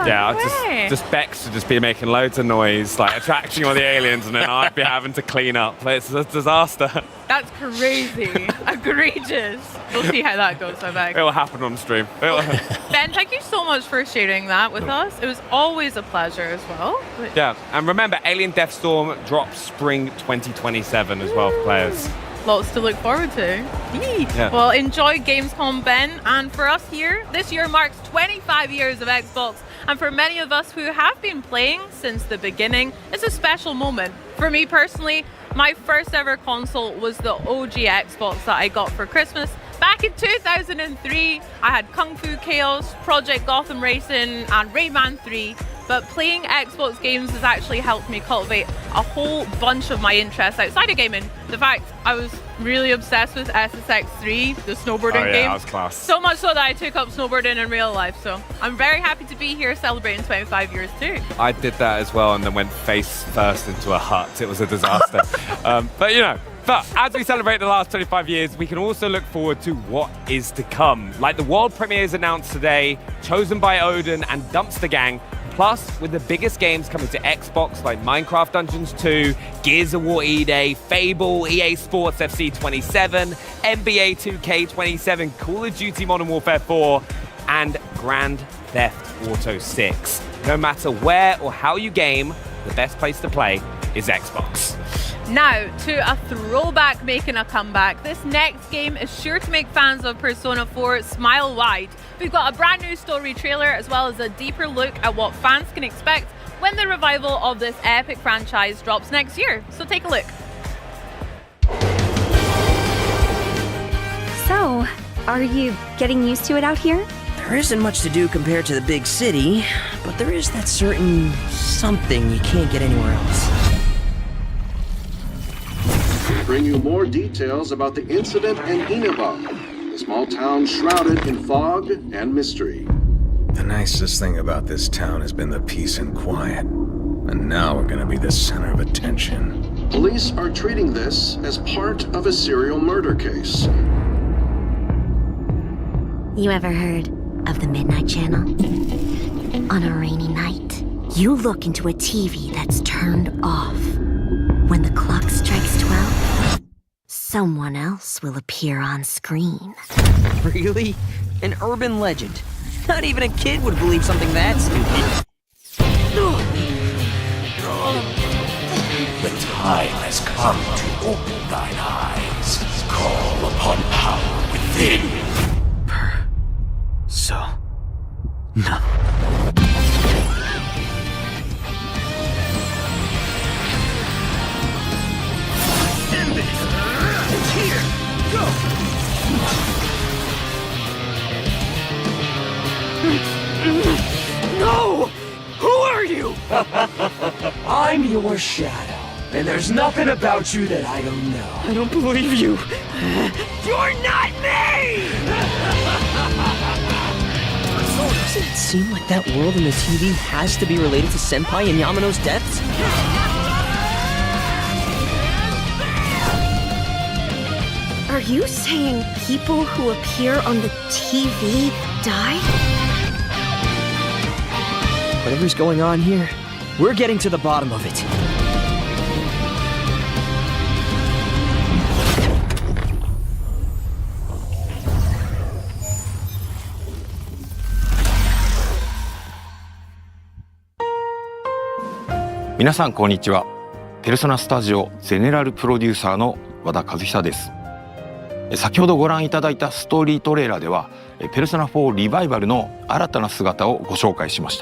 Yeah, just Bex to just be making loads of noise, attracting all the aliens, and then I'd be having to clean up. It's a disaster. That's crazy. Egregious. We'll see how that goes, I bet. It'll happen on stream. Ben, thank you so much for sharing that with us. It was always a pleasure as well. Yeah, and remember, Alien Deathstorm drops spring 2027 as well for players. Lots to look forward to. Yeah. Well, enjoy Gamescom, Ben. And for us here, this year marks 25 years of Xbox. And for many of us who have been playing since the beginning, it's a special moment. For me personally, my first ever console was the OG Xbox that I got for Christmas. Back in 2003, I had Kung Fu Chaos, Project Gotham Racing, and Rayman 3. But playing Xbox games has actually helped me cultivate a whole bunch of my interests outside of gaming. The fact I was really obsessed with SSX3, the snowboarding game. That was class. So much so that I took up snowboarding in real life. So I'm very happy to be here celebrating 25 years too. I did that as well and then went face first into a hut. It was a disaster. But as we celebrate the last 25 years, we can also look forward to what is to come. Like the world premieres announced today, Chosen by Odin and Dumpster Gang. Plus, with the biggest games coming to Xbox like Minecraft Dungeons 2, Gears of War E-Day, Fable, EA Sports FC 27, NBA 2K 27, Call of Duty Modern Warfare 4, and Grand Theft Auto 6. No matter where or how you game, the best place to play is Xbox. Now, to a throwback making a comeback. This next game is sure to make fans of Persona 4 smile wide. We've got a brand new story trailer as well as a deeper look at what fans can expect when the revival of this epic franchise drops next year. So take a look. So, are you getting used to it out here? There isn't much to do compared to the big city, but there is that certain something you can't get anywhere else. Bring you more details about the incident in Inaba, a small town shrouded in fog and mystery. The nicest thing about this town has been the peace and quiet. And now we're gonna be the center of attention. Police are treating this as part of a serial murder case. You ever heard of the Midnight Channel? On a rainy night, you look into a TV that's turned off. When the clock strikes 12, someone else will appear on screen. Really? An urban legend. Not even a kid would believe something that stupid. The time has come to open thine eyes. Call upon power within. No. It's here! Go! No! Who are you? I'm your shadow, and there's nothing about you that I don't know. I don't believe you. You're not me! Doesn't it seem like that world in the TV has to be related to Senpai and Yamano's deaths? Are you saying people who appear on the TV die? Whatever's going on here, we're getting to the bottom of it.皆さんこんにちは。ペルソナスタジオゼネラルプロデューサーの和田和久です。先ほどご覧いただいたストーリートレーラーではペルソナ4リバイバルの新たな姿をご紹介しまし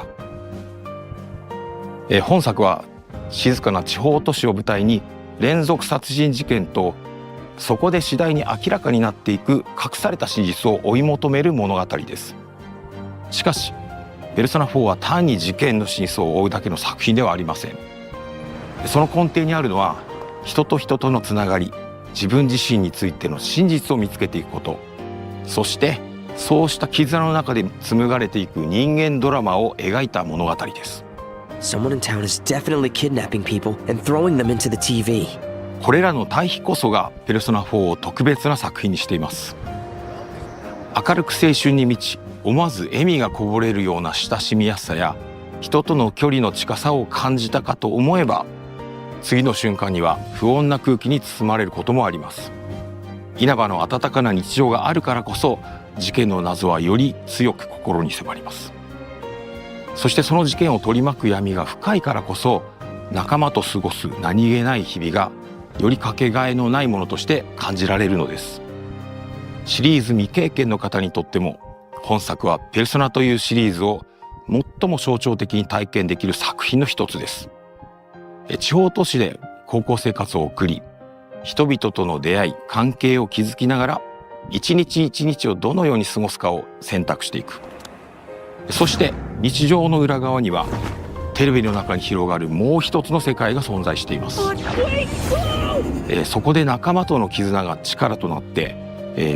た。本作は静かな地方都市を舞台に連続殺人事件とそこで次第に明らかになっていく隠された真実を追い求める物語です。しかしペルソナ4は単に事件の真相を追うだけの作品ではありません。その根底にあるのは人と人とのつながり、自分自身についての真実を見つけていくこと、そしてそうした絆の中で紡がれていく人間ドラマを描いた物語です。Someone in town is definitely kidnapping people and throwing them into the TV. これらの対比こそがペルソナ4を特別な作品にしています。明るく青春に満ち、思わず笑みがこぼれるような親しみやすさや人との距離の近さを感じたかと思えば、次の瞬間には不穏な空気に包まれることもあります。稲葉の温かな日常があるからこそ事件の謎はより強く心に迫ります。そしてその事件を取り巻く闇が深いからこそ仲間と過ごす何気ない日々がよりかけがえのないものとして感じられるのです。シリーズ未経験の方にとっても本作はペルソナというシリーズを最も象徴的に体験できる作品の一つです。地方都市で高校生活を送り、人々との出会い、関係を築きながら一日一日をどのように過ごすかを選択していく。そして日常の裏側にはテレビの中に広がるもう一つの世界が存在しています。そこで仲間との絆が力となって、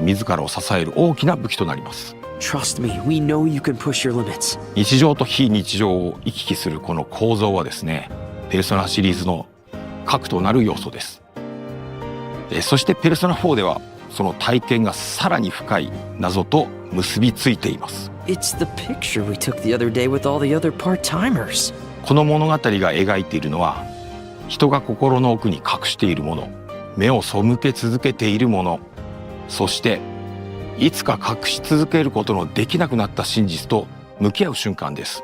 自らを支える大きな武器となります。Trust me, we know you can push your limits. 日常と非日常を行き来するこの構造はですね、ペルソナシリーズの核となる要素です。そしてペルソナ4ではその体験がさらに深い謎と結びついています。It's the picture we took the other day with all the other part-timers. この物語が描いているのは人が心の奥に隠しているもの、目を背け続けているもの、そしていつか隠し続けることのできなくなった真実と向き合う瞬間です。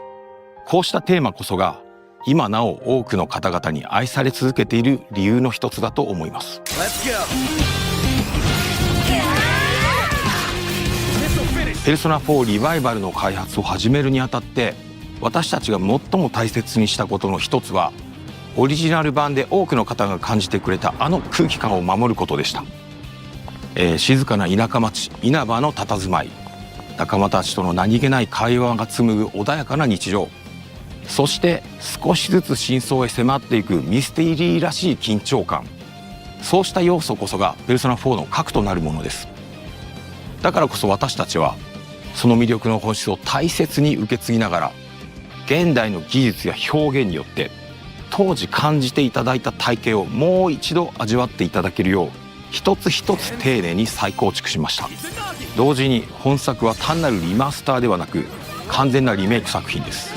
こうしたテーマこそが今なお多くの方々に愛され続けている理由の一つだと思います。ペルソナ4リバイバルの開発を始めるにあたって、私たちが最も大切にしたことの一つは、オリジナル版で多くの方が感じてくれたあの空気感を守ることでした。静かな田舎町稲葉の佇まい、仲間たちとの何気ない会話が紡ぐ穏やかな日常、そして少しずつ真相へ迫っていくミステリーらしい緊張感、そうした要素こそがペルソナ4の核となるものです。だからこそ私たちはその魅力の本質を大切に受け継ぎながら、現代の技術や表現によって当時感じていただいた体験をもう一度味わっていただけるよう、一つ一つ丁寧に再構築しました。同時に本作は単なるリマスターではなく、完全なリメイク作品です。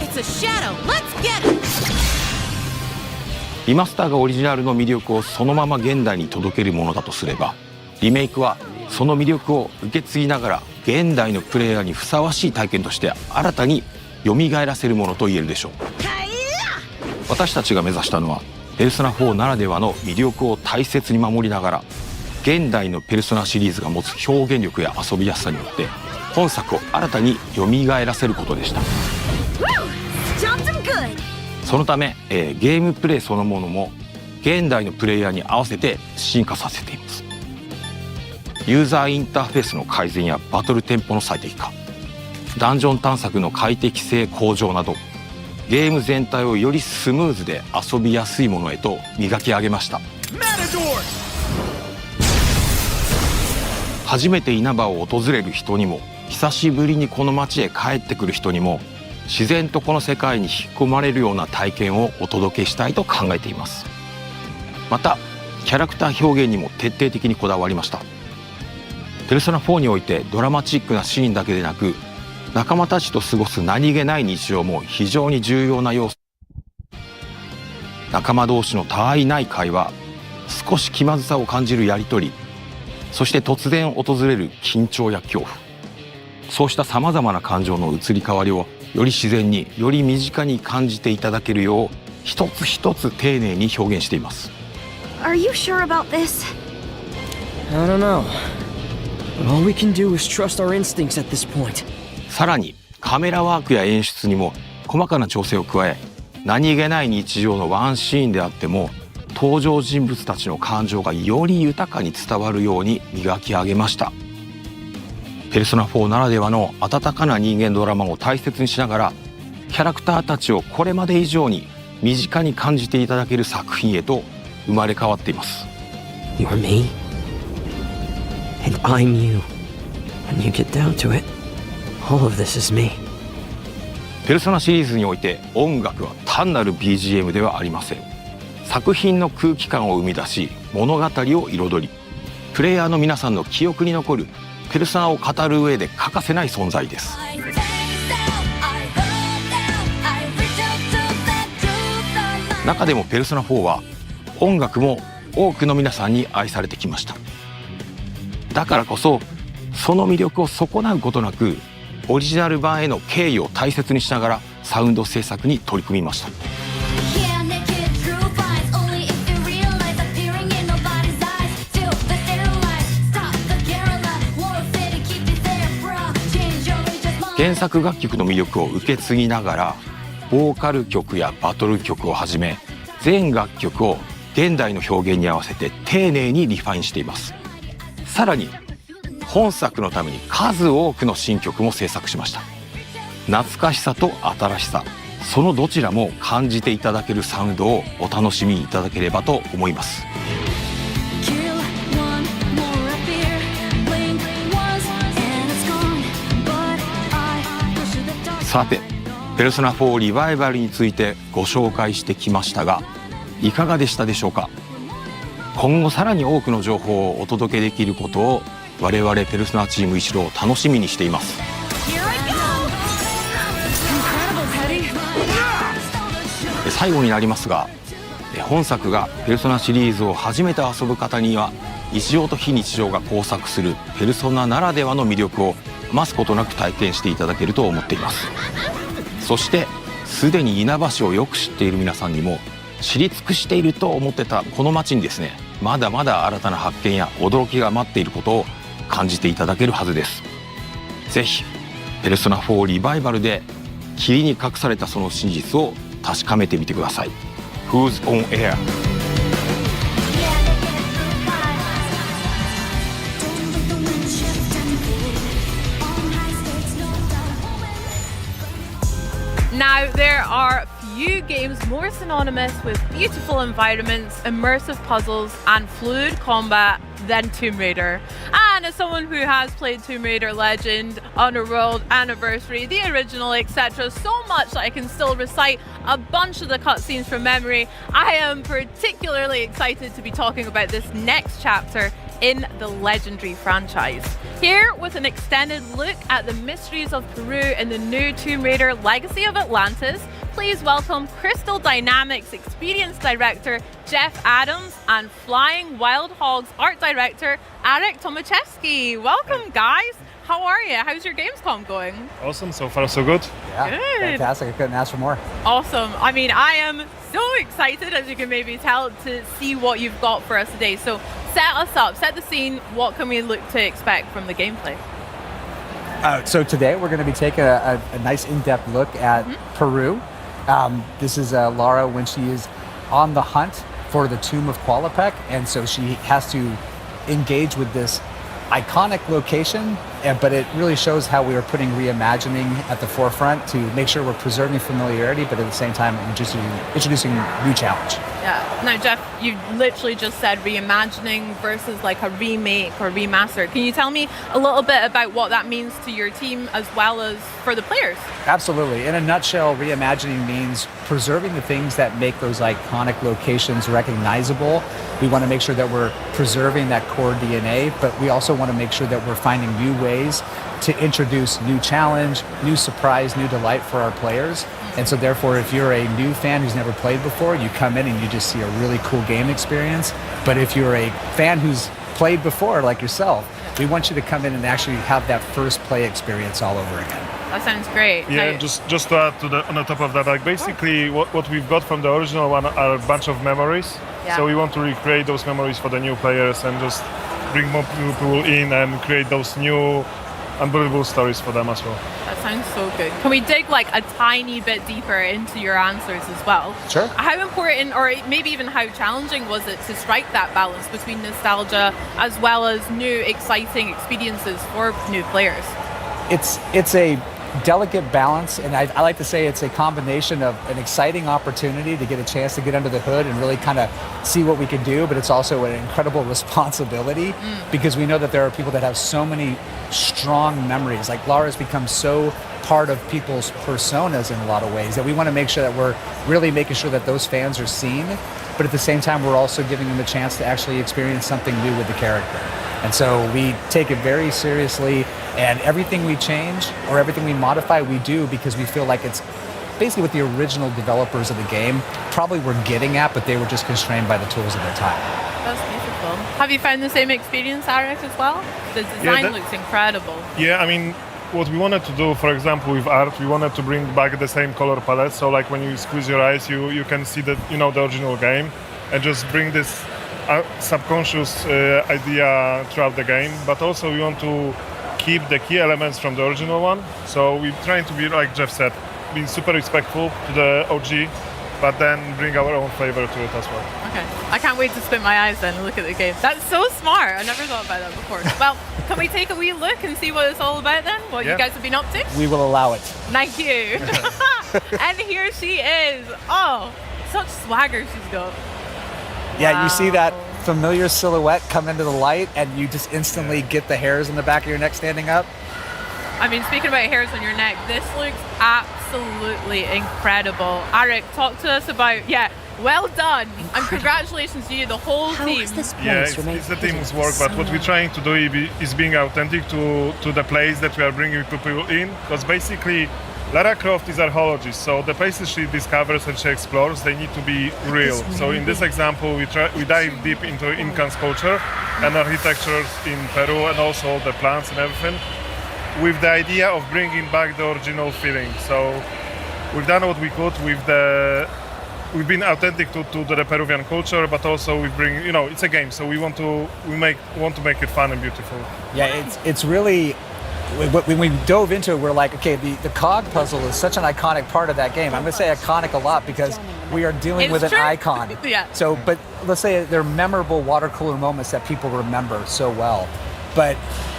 リマスターがオリジナルの魅力をそのまま現代に届けるものだとすれば、リメイクはその魅力を受け継ぎながら現代のプレイヤーにふさわしい体験として新たに蘇らせるものと言えるでしょう。私たちが目指したのは、ペルソナ4ならではの魅力を大切に守りながら、現代のペルソナシリーズが持つ表現力や遊びやすさによって本作を新たに蘇らせることでした。そのため、ゲームプレイそのものも現代のプレイヤーに合わせて進化させています。ユーザーインターフェースの改善やバトルテンポの最適化、ダンジョン探索の快適性向上など、ゲーム全体をよりスムーズで遊びやすいものへと磨き上げました。初めて稲葉を訪れる人にも、久しぶりにこの街へ帰ってくる人にも、自然とこの世界に引っ込まれるような体験をお届けしたいと考えています。またキャラクター表現にも徹底的にこだわりました。ペルソナ4においてドラマチックなシーンだけでなく、仲間たちと過ごす何気ない日常も非常に重要な要素。仲間同士のたわいない会話、少し気まずさを感じるやりとり、そして突然訪れる緊張や恐怖、そうしたさまざまな感情の移り変わりをより自然に、より身近に感じていただけるよう、一つ一つ丁寧に表現しています。 Are you sure about this? I don't know. All we can do is trust our instincts at this point. さらにカメラワークや演出にも細かな調整を加え、何気ない日常のワンシーンであっても登場人物たちの感情がより豊かに伝わるように磨き上げました。ペルソナ4ならではの温かな人間ドラマを大切にしながら、キャラクターたちをこれまで以上に身近に感じていただける作品へと生まれ変わっています。 You're me, and I'm you. When you get down to it, all of this is me. ペルソナシリーズにおいて音楽は単なる BGM ではありません。作品の空気感を生み出し、物語を彩り、プレイヤーの皆さんの記憶に残るペルソナを語る上で欠かせない存在です。中でもペルソナ4は音楽も多くの皆さんに愛されてきました。だからこそその魅力を損なうことなく、オリジナル版への敬意を大切にしながらサウンド制作に取り組みました。原作楽曲の魅力を受け継ぎながら、ボーカル曲やバトル曲をはじめ全楽曲を現代の表現に合わせて丁寧にリファインしています。さらに本作のために数多くの新曲も制作しました。懐かしさと新しさ、そのどちらも感じていただけるサウンドをお楽しみいただければと思います。さて、ペルソナ4リバイバルについてご紹介してきましたが、いかがでしたでしょうか。今後さらに多くの情報をお届けできることを我々ペルソナチーム一同楽しみにしています。最後になりますが、本作がペルソナシリーズを初めて遊ぶ方には日常と非日常が交錯するペルソナならではの魅力を余すことなく体験していただけると思っています。そしてすでに稲葉市をよく知っている皆さんにも知り尽くしていると思ってたこの街にですね、まだまだ新たな発見や驚きが待っていることを感じていただけるはずです。ぜひペルソナ4リバイバルで霧に隠されたその真実を確かめてみてください。 Who's on air? Now, there are few games more synonymous with beautiful environments, immersive puzzles, and fluid combat than Tomb Raider. And as someone who has played Tomb Raider Legend, Underworld, Anniversary, the original, etc., so much that I can still recite a bunch of the cutscenes from memory, I am particularly excited to be talking about this next chapter in the legendary franchise. Here with an extended look at the mysteries of Peru in the new Tomb Raider Legacy of Atlantis, please welcome Crystal Dynamics Experience Director Jeff Adams and Flying Wild Hogs Art Director Arek Tomaszewski. Welcome, guys. How are you? How's your Gamescom going? Awesome, so far so good. Yeah, good. Fantastic. I couldn't ask for more. Awesome. I mean, I am so excited, as you can maybe tell, to see what you've got for us today. So set us up, set the scene. What can we look to expect from the gameplay? So today we're going to be taking a nice in-depth look at Peru. This is Lara when she is on the hunt for the Tomb of Qualopec, and so she has to engage with this iconic location, but it really shows how we are putting reimagining at the forefront to make sure we're preserving familiarity, but at the same time introducing new challenge. Yeah. Now, Jeff, you literally just said reimagining versus like a remake or remaster. Can you tell me a little bit about what that means to your team as well as for the players? Absolutely. In a nutshell, reimagining means preserving the things that make those iconic locations recognizable. We want to make sure that we're preserving that core DNA, but we also want to make sure that we're finding new ways to introduce new challenge, new surprise, new delight for our players. And so therefore, if you're a new fan who's never played before, you come in and you just see a really cool game experience. But if you're a fan who's played before, like yourself, we want you to come in and actually have that first play experience all over again. That sounds great. Yeah, just to add to on the top of that, like basically what we've got from the original one are a bunch of memories. Yeah. So we want to recreate those memories for the new players and just bring more people in and create those new unbelievable stories for them as well. That sounds so good. Can we dig like a tiny bit deeper into your answers as well? Sure. How important, or maybe even how challenging was it to strike that balance between nostalgia as well as new exciting experiences for new players? It's a delicate balance, and I like to say it's a combination of an exciting opportunity to get a chance to get under the hood and really kind of see what we can do, but it's also an incredible responsibility because we know that there are people that have so many strong memories. Like Lara's become so part of people's personas in a lot of ways that we want to make sure that we're really making sure that those fans are seen, but at the same time we're also giving them a chance to actually experience something new with the character. And so we take it very seriously, and everything we change or everything we modify, we do because we feel like it's basically what the original developers of the game probably were getting at, but they were just constrained by the tools of their time. That's beautiful. Have you found the same experience, Arek, as well? The design looks incredible. Yeah, I mean, what we wanted to do, for example, with art, we wanted to bring back the same color palette. So like when you squeeze your eyes, you can see the original game, and just bring this subconscious idea throughout the game. But also we want to keep the key elements from the original one. So we're trying to be, like Jeff said, being super respectful to the OG, but then bring our own flavor to it as well. Okay. I can't wait to spin my eyes then and look at the game. That's so smart. I never thought about that before. Well, can we take a wee look and see what it's all about then? What you guys have been up to? We will allow it. Thank you. And here she is. Oh, such swagger she's got. Yeah, you see that familiar silhouette come into the light and you just instantly get the hairs on the back of your neck standing up. I mean, speaking about hairs on your neck, this looks absolutely incredible. Arek, talk to us about, well done, and congratulations to you, the whole team. It's the team's work, but what we're trying to do is being authentic to the place that we are bringing people in, because basically Lara Croft is archaeologist, so the places she discovers and she explores, they need to be real. So in this example, we dive deep into Incan culture and architecture in Peru, and also the plants and everything, with the idea of bringing back the original feeling. So we've done what we could we've been authentic to the Peruvian culture, but also we bring, it's a game, so we want to make it fun and beautiful. Yeah, it's really, when we dove into it, we're like, okay, the cog puzzle is such an iconic part of that game. I'm going to say iconic a lot because we are dealing with an icon. Yeah. So, but let's say they're memorable water cooler moments that people remember so well. But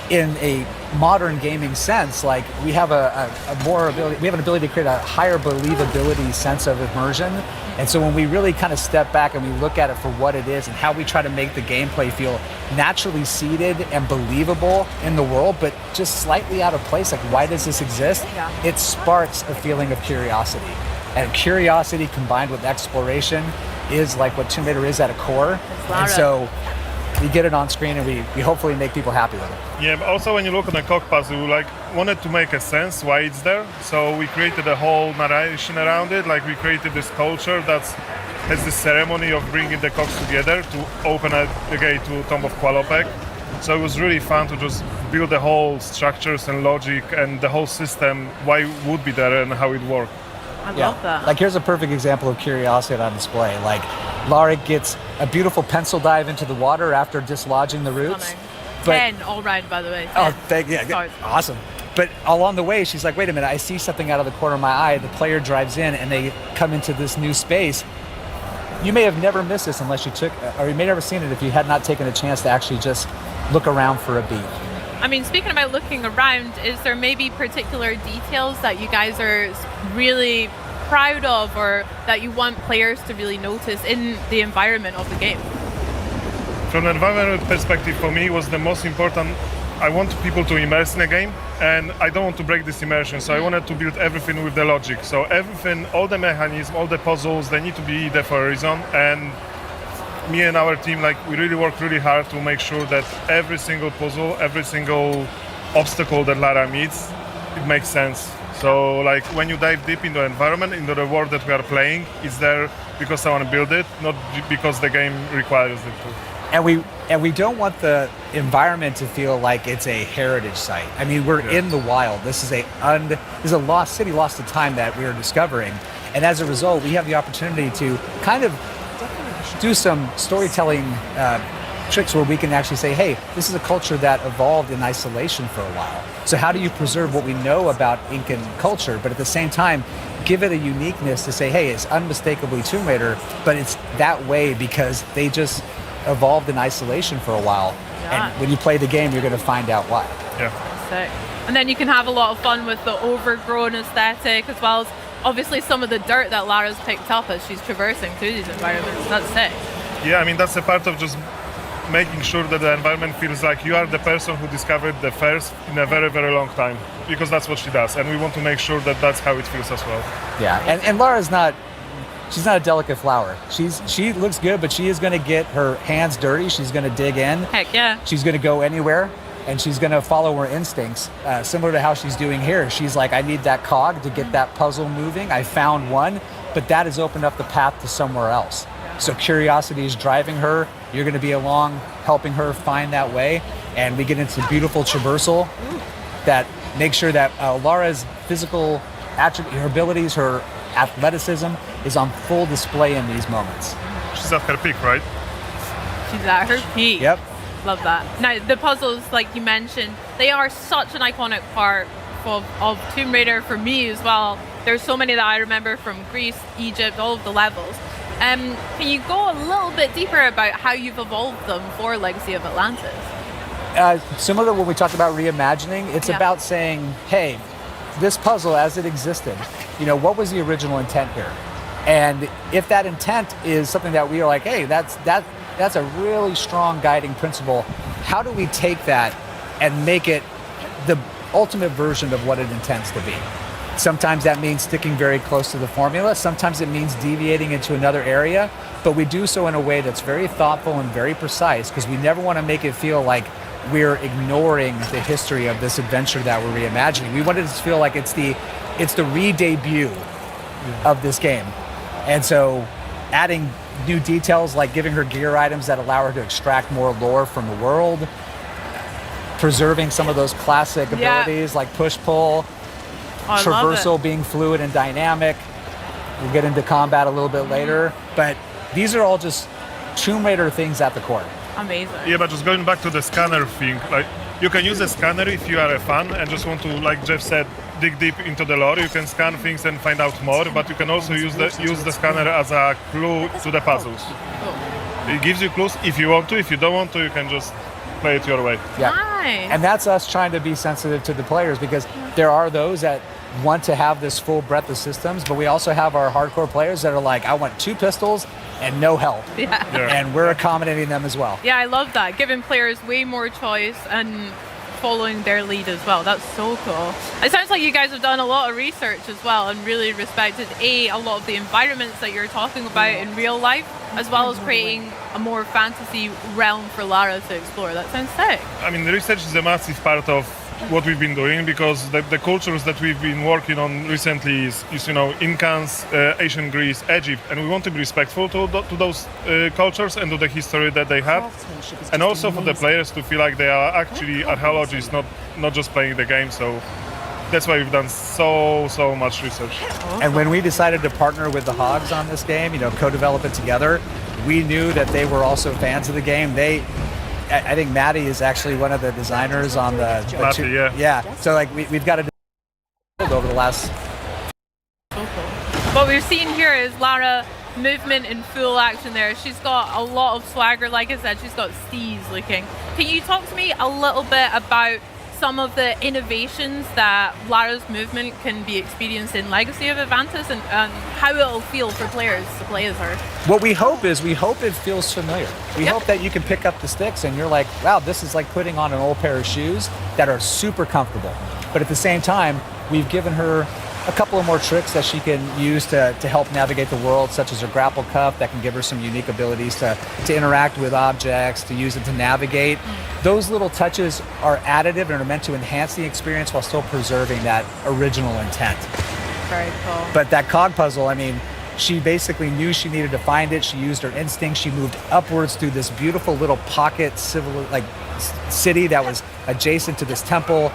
in a modern gaming sense, like we have we have an ability to create a higher believability sense of immersion. And so when we really kind of step back and we look at it for what it is and how we try to make the gameplay feel naturally seated and believable in the world, but just slightly out of place, like why does this exist? Yeah. It sparks a feeling of curiosity. And curiosity combined with exploration is like what Tomb Raider is at a core. And so we get it on screen and we hopefully make people happy with it. Yeah, but also when you look on the cog puzzle, we wanted to make a sense why it's there. So we created a whole narration around it. Like we created this culture that has this ceremony of bringing the cogs together to open the gate to Tomb of Qualopec. So it was really fun to just build the whole structures and logic and the whole system, why it would be there and how it worked. I love that. Like here's a perfect example of curiosity on display. Like Lara gets a beautiful pencil dive into the water after dislodging the roots. 10 all round, by the way. 10. Oh, thank you. Yeah, awesome. But along the way, she's like, wait a minute, I see something out of the corner of my eye. The player drives in and they come into this new space. You may have never missed this unless you or you may never seen it if you had not taken a chance to actually just look around for a beat. I mean, speaking about looking around, is there maybe particular details that you guys are really proud of or that you want players to really notice in the environment of the game? From an environment perspective, for me, was the most important. I want people to immerse in a game, and I don't want to break this immersion, so I wanted to build everything with the logic. So everything, all the mechanisms, all the puzzles, they need to be there for a reason, and me and our team, we really work really hard to make sure that every single puzzle, every single obstacle that Lara meets, it makes sense. So when you dive deep into the environment, into the world that we are playing, it's there because I want to build it, not because the game requires it to. And we don't want the environment to feel like it's a heritage site. I mean, we're in the wild. This is a lost city, lost to time that we are discovering. And as a result, we have the opportunity to kind of do some storytelling tricks where we can actually say, hey, this is a culture that evolved in isolation for a while. So how do you preserve what we know about Incan culture, but at the same time, give it a uniqueness to say, hey, it's unmistakably Tomb Raider, but it's that way because they just evolved in isolation for a while. Yeah. And when you play the game, you're going to find out why. Yeah. Sick. And then you can have a lot of fun with the overgrown aesthetic as well as obviously some of the dirt that Lara's picked up as she's traversing through these environments. That's sick. Yeah, I mean, that's a part of just making sure that the environment feels like you are the person who discovered the first in a very, very long time, because that's what she does. And we want to make sure that that's how it feels as well. Yeah, and Lara's she's not a delicate flower. She looks good, but she is going to get her hands dirty. She's going to dig in. Heck yeah. She's going to go anywhere, and she's going to follow her instincts, similar to how she's doing here. She's like, I need that cog to get that puzzle moving. I found one, but that has opened up the path to somewhere else. So curiosity is driving her. You're going to be along, helping her find that way. And we get into beautiful traversal that makes sure that Lara's physical attribute, her abilities, her athleticism is on full display in these moments. She's at her peak, right? She's at her peak. Yep. Love that. Now, the puzzles, like you mentioned, they are such an iconic part of Tomb Raider for me as well. There's so many that I remember from Greece, Egypt, all of the levels. Can you go a little bit deeper about how you've evolved them for Legacy of Atlantis? Similar to what we talked about reimagining, it's about saying, hey, this puzzle as it existed, what was the original intent here? And if that intent is something that we are like, hey, that's a really strong guiding principle, how do we take that and make it the ultimate version of what it intends to be? Sometimes that means sticking very close to the formula. Sometimes it means deviating into another area, but we do so in a way that's very thoughtful and very precise because we never want to make it feel like we're ignoring the history of this adventure that we're reimagining. We want it to feel like it's the re-debut of this game. And so adding new details like giving her gear items that allow her to extract more lore from the world, preserving some of those classic abilities like push-pull, traversal being fluid and dynamic. We'll get into combat a little bit later, but these are all just Tomb Raider things at the core. Amazing. Yeah, but just going back to the scanner thing, like you can use a scanner if you are a fan and just want to, like Jeff said, dig deep into the lore. You can scan things and find out more, but you can also use the scanner as a clue to the puzzles. It gives you clues if you want to. If you don't want to, you can just play it your way. Yeah. Nice. And that's us trying to be sensitive to the players, because there are those that want to have this full breadth of systems, but we also have our hardcore players that are like, I want 2 pistols and no help. Yeah. And we're accommodating them as well. Yeah, I love that. Giving players way more choice and following their lead as well. That's so cool. It sounds like you guys have done a lot of research as well and really respected a lot of the environments that you're talking about in real life, as well as creating a more fantasy realm for Lara to explore. That sounds sick. I mean, the research is a massive part of what we've been doing, because the cultures that we've been working on recently is Incans, ancient Greece, Egypt, and we want to be respectful to those cultures and to the history that they have, and also for the players to feel like they are actually archaeologists, not just playing the game. So that's why we've done so much research. And when we decided to partner with the Hogs on this game, co-develop it together, we knew that they were also fans of the game. I think Maddie is actually one of the designers on the Maddie, yeah. So like we've got to over the last. What we're seeing here is Lara movement in full action there. She's got a lot of swagger. Like I said, she's got steez looking. Can you talk to me a little bit about some of the innovations that Lara's movement can be experienced in Legacy of Advantis, and how it'll feel for players to play as her? What we hope it feels familiar. We hope that you can pick up the sticks and you're like, wow, this is like putting on an old pair of shoes that are super comfortable. But at the same time, we've given her a couple of more tricks that she can use to help navigate the world, such as her grapple cuff that can give her some unique abilities to interact with objects, to use it to navigate. Those little touches are additive and are meant to enhance the experience while still preserving that original intent. Very cool. But that cog puzzle, I mean, she basically knew she needed to find it. She used her instinct. She moved upwards through this beautiful little pocket city that was adjacent to this temple,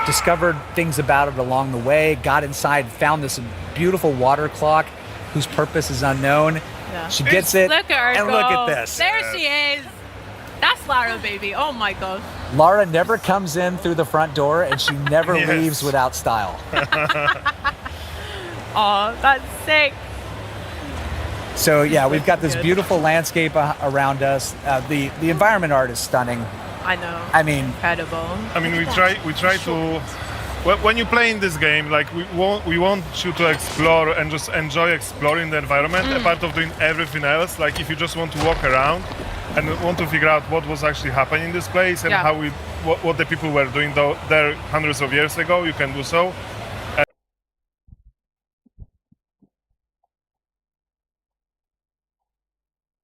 discovered things about it along the way, got inside, found this beautiful water clock whose purpose is unknown. Yeah. She gets it, look at her and go. look at this. There she is. That's Lara, baby. Oh my gosh. Lara never comes in through the front door, and she never leaves without style. Oh, that's sick. So yeah, we've got this beautiful landscape around us. The environment art is stunning. I know. I mean, incredible. I mean, we try to. When you play in this game, like we want you to explore and just enjoy exploring the environment, a part of doing everything else. Like if you just want to walk around and want to figure out what was actually happening in this place and what the people were doing there hundreds of years ago, you can do so.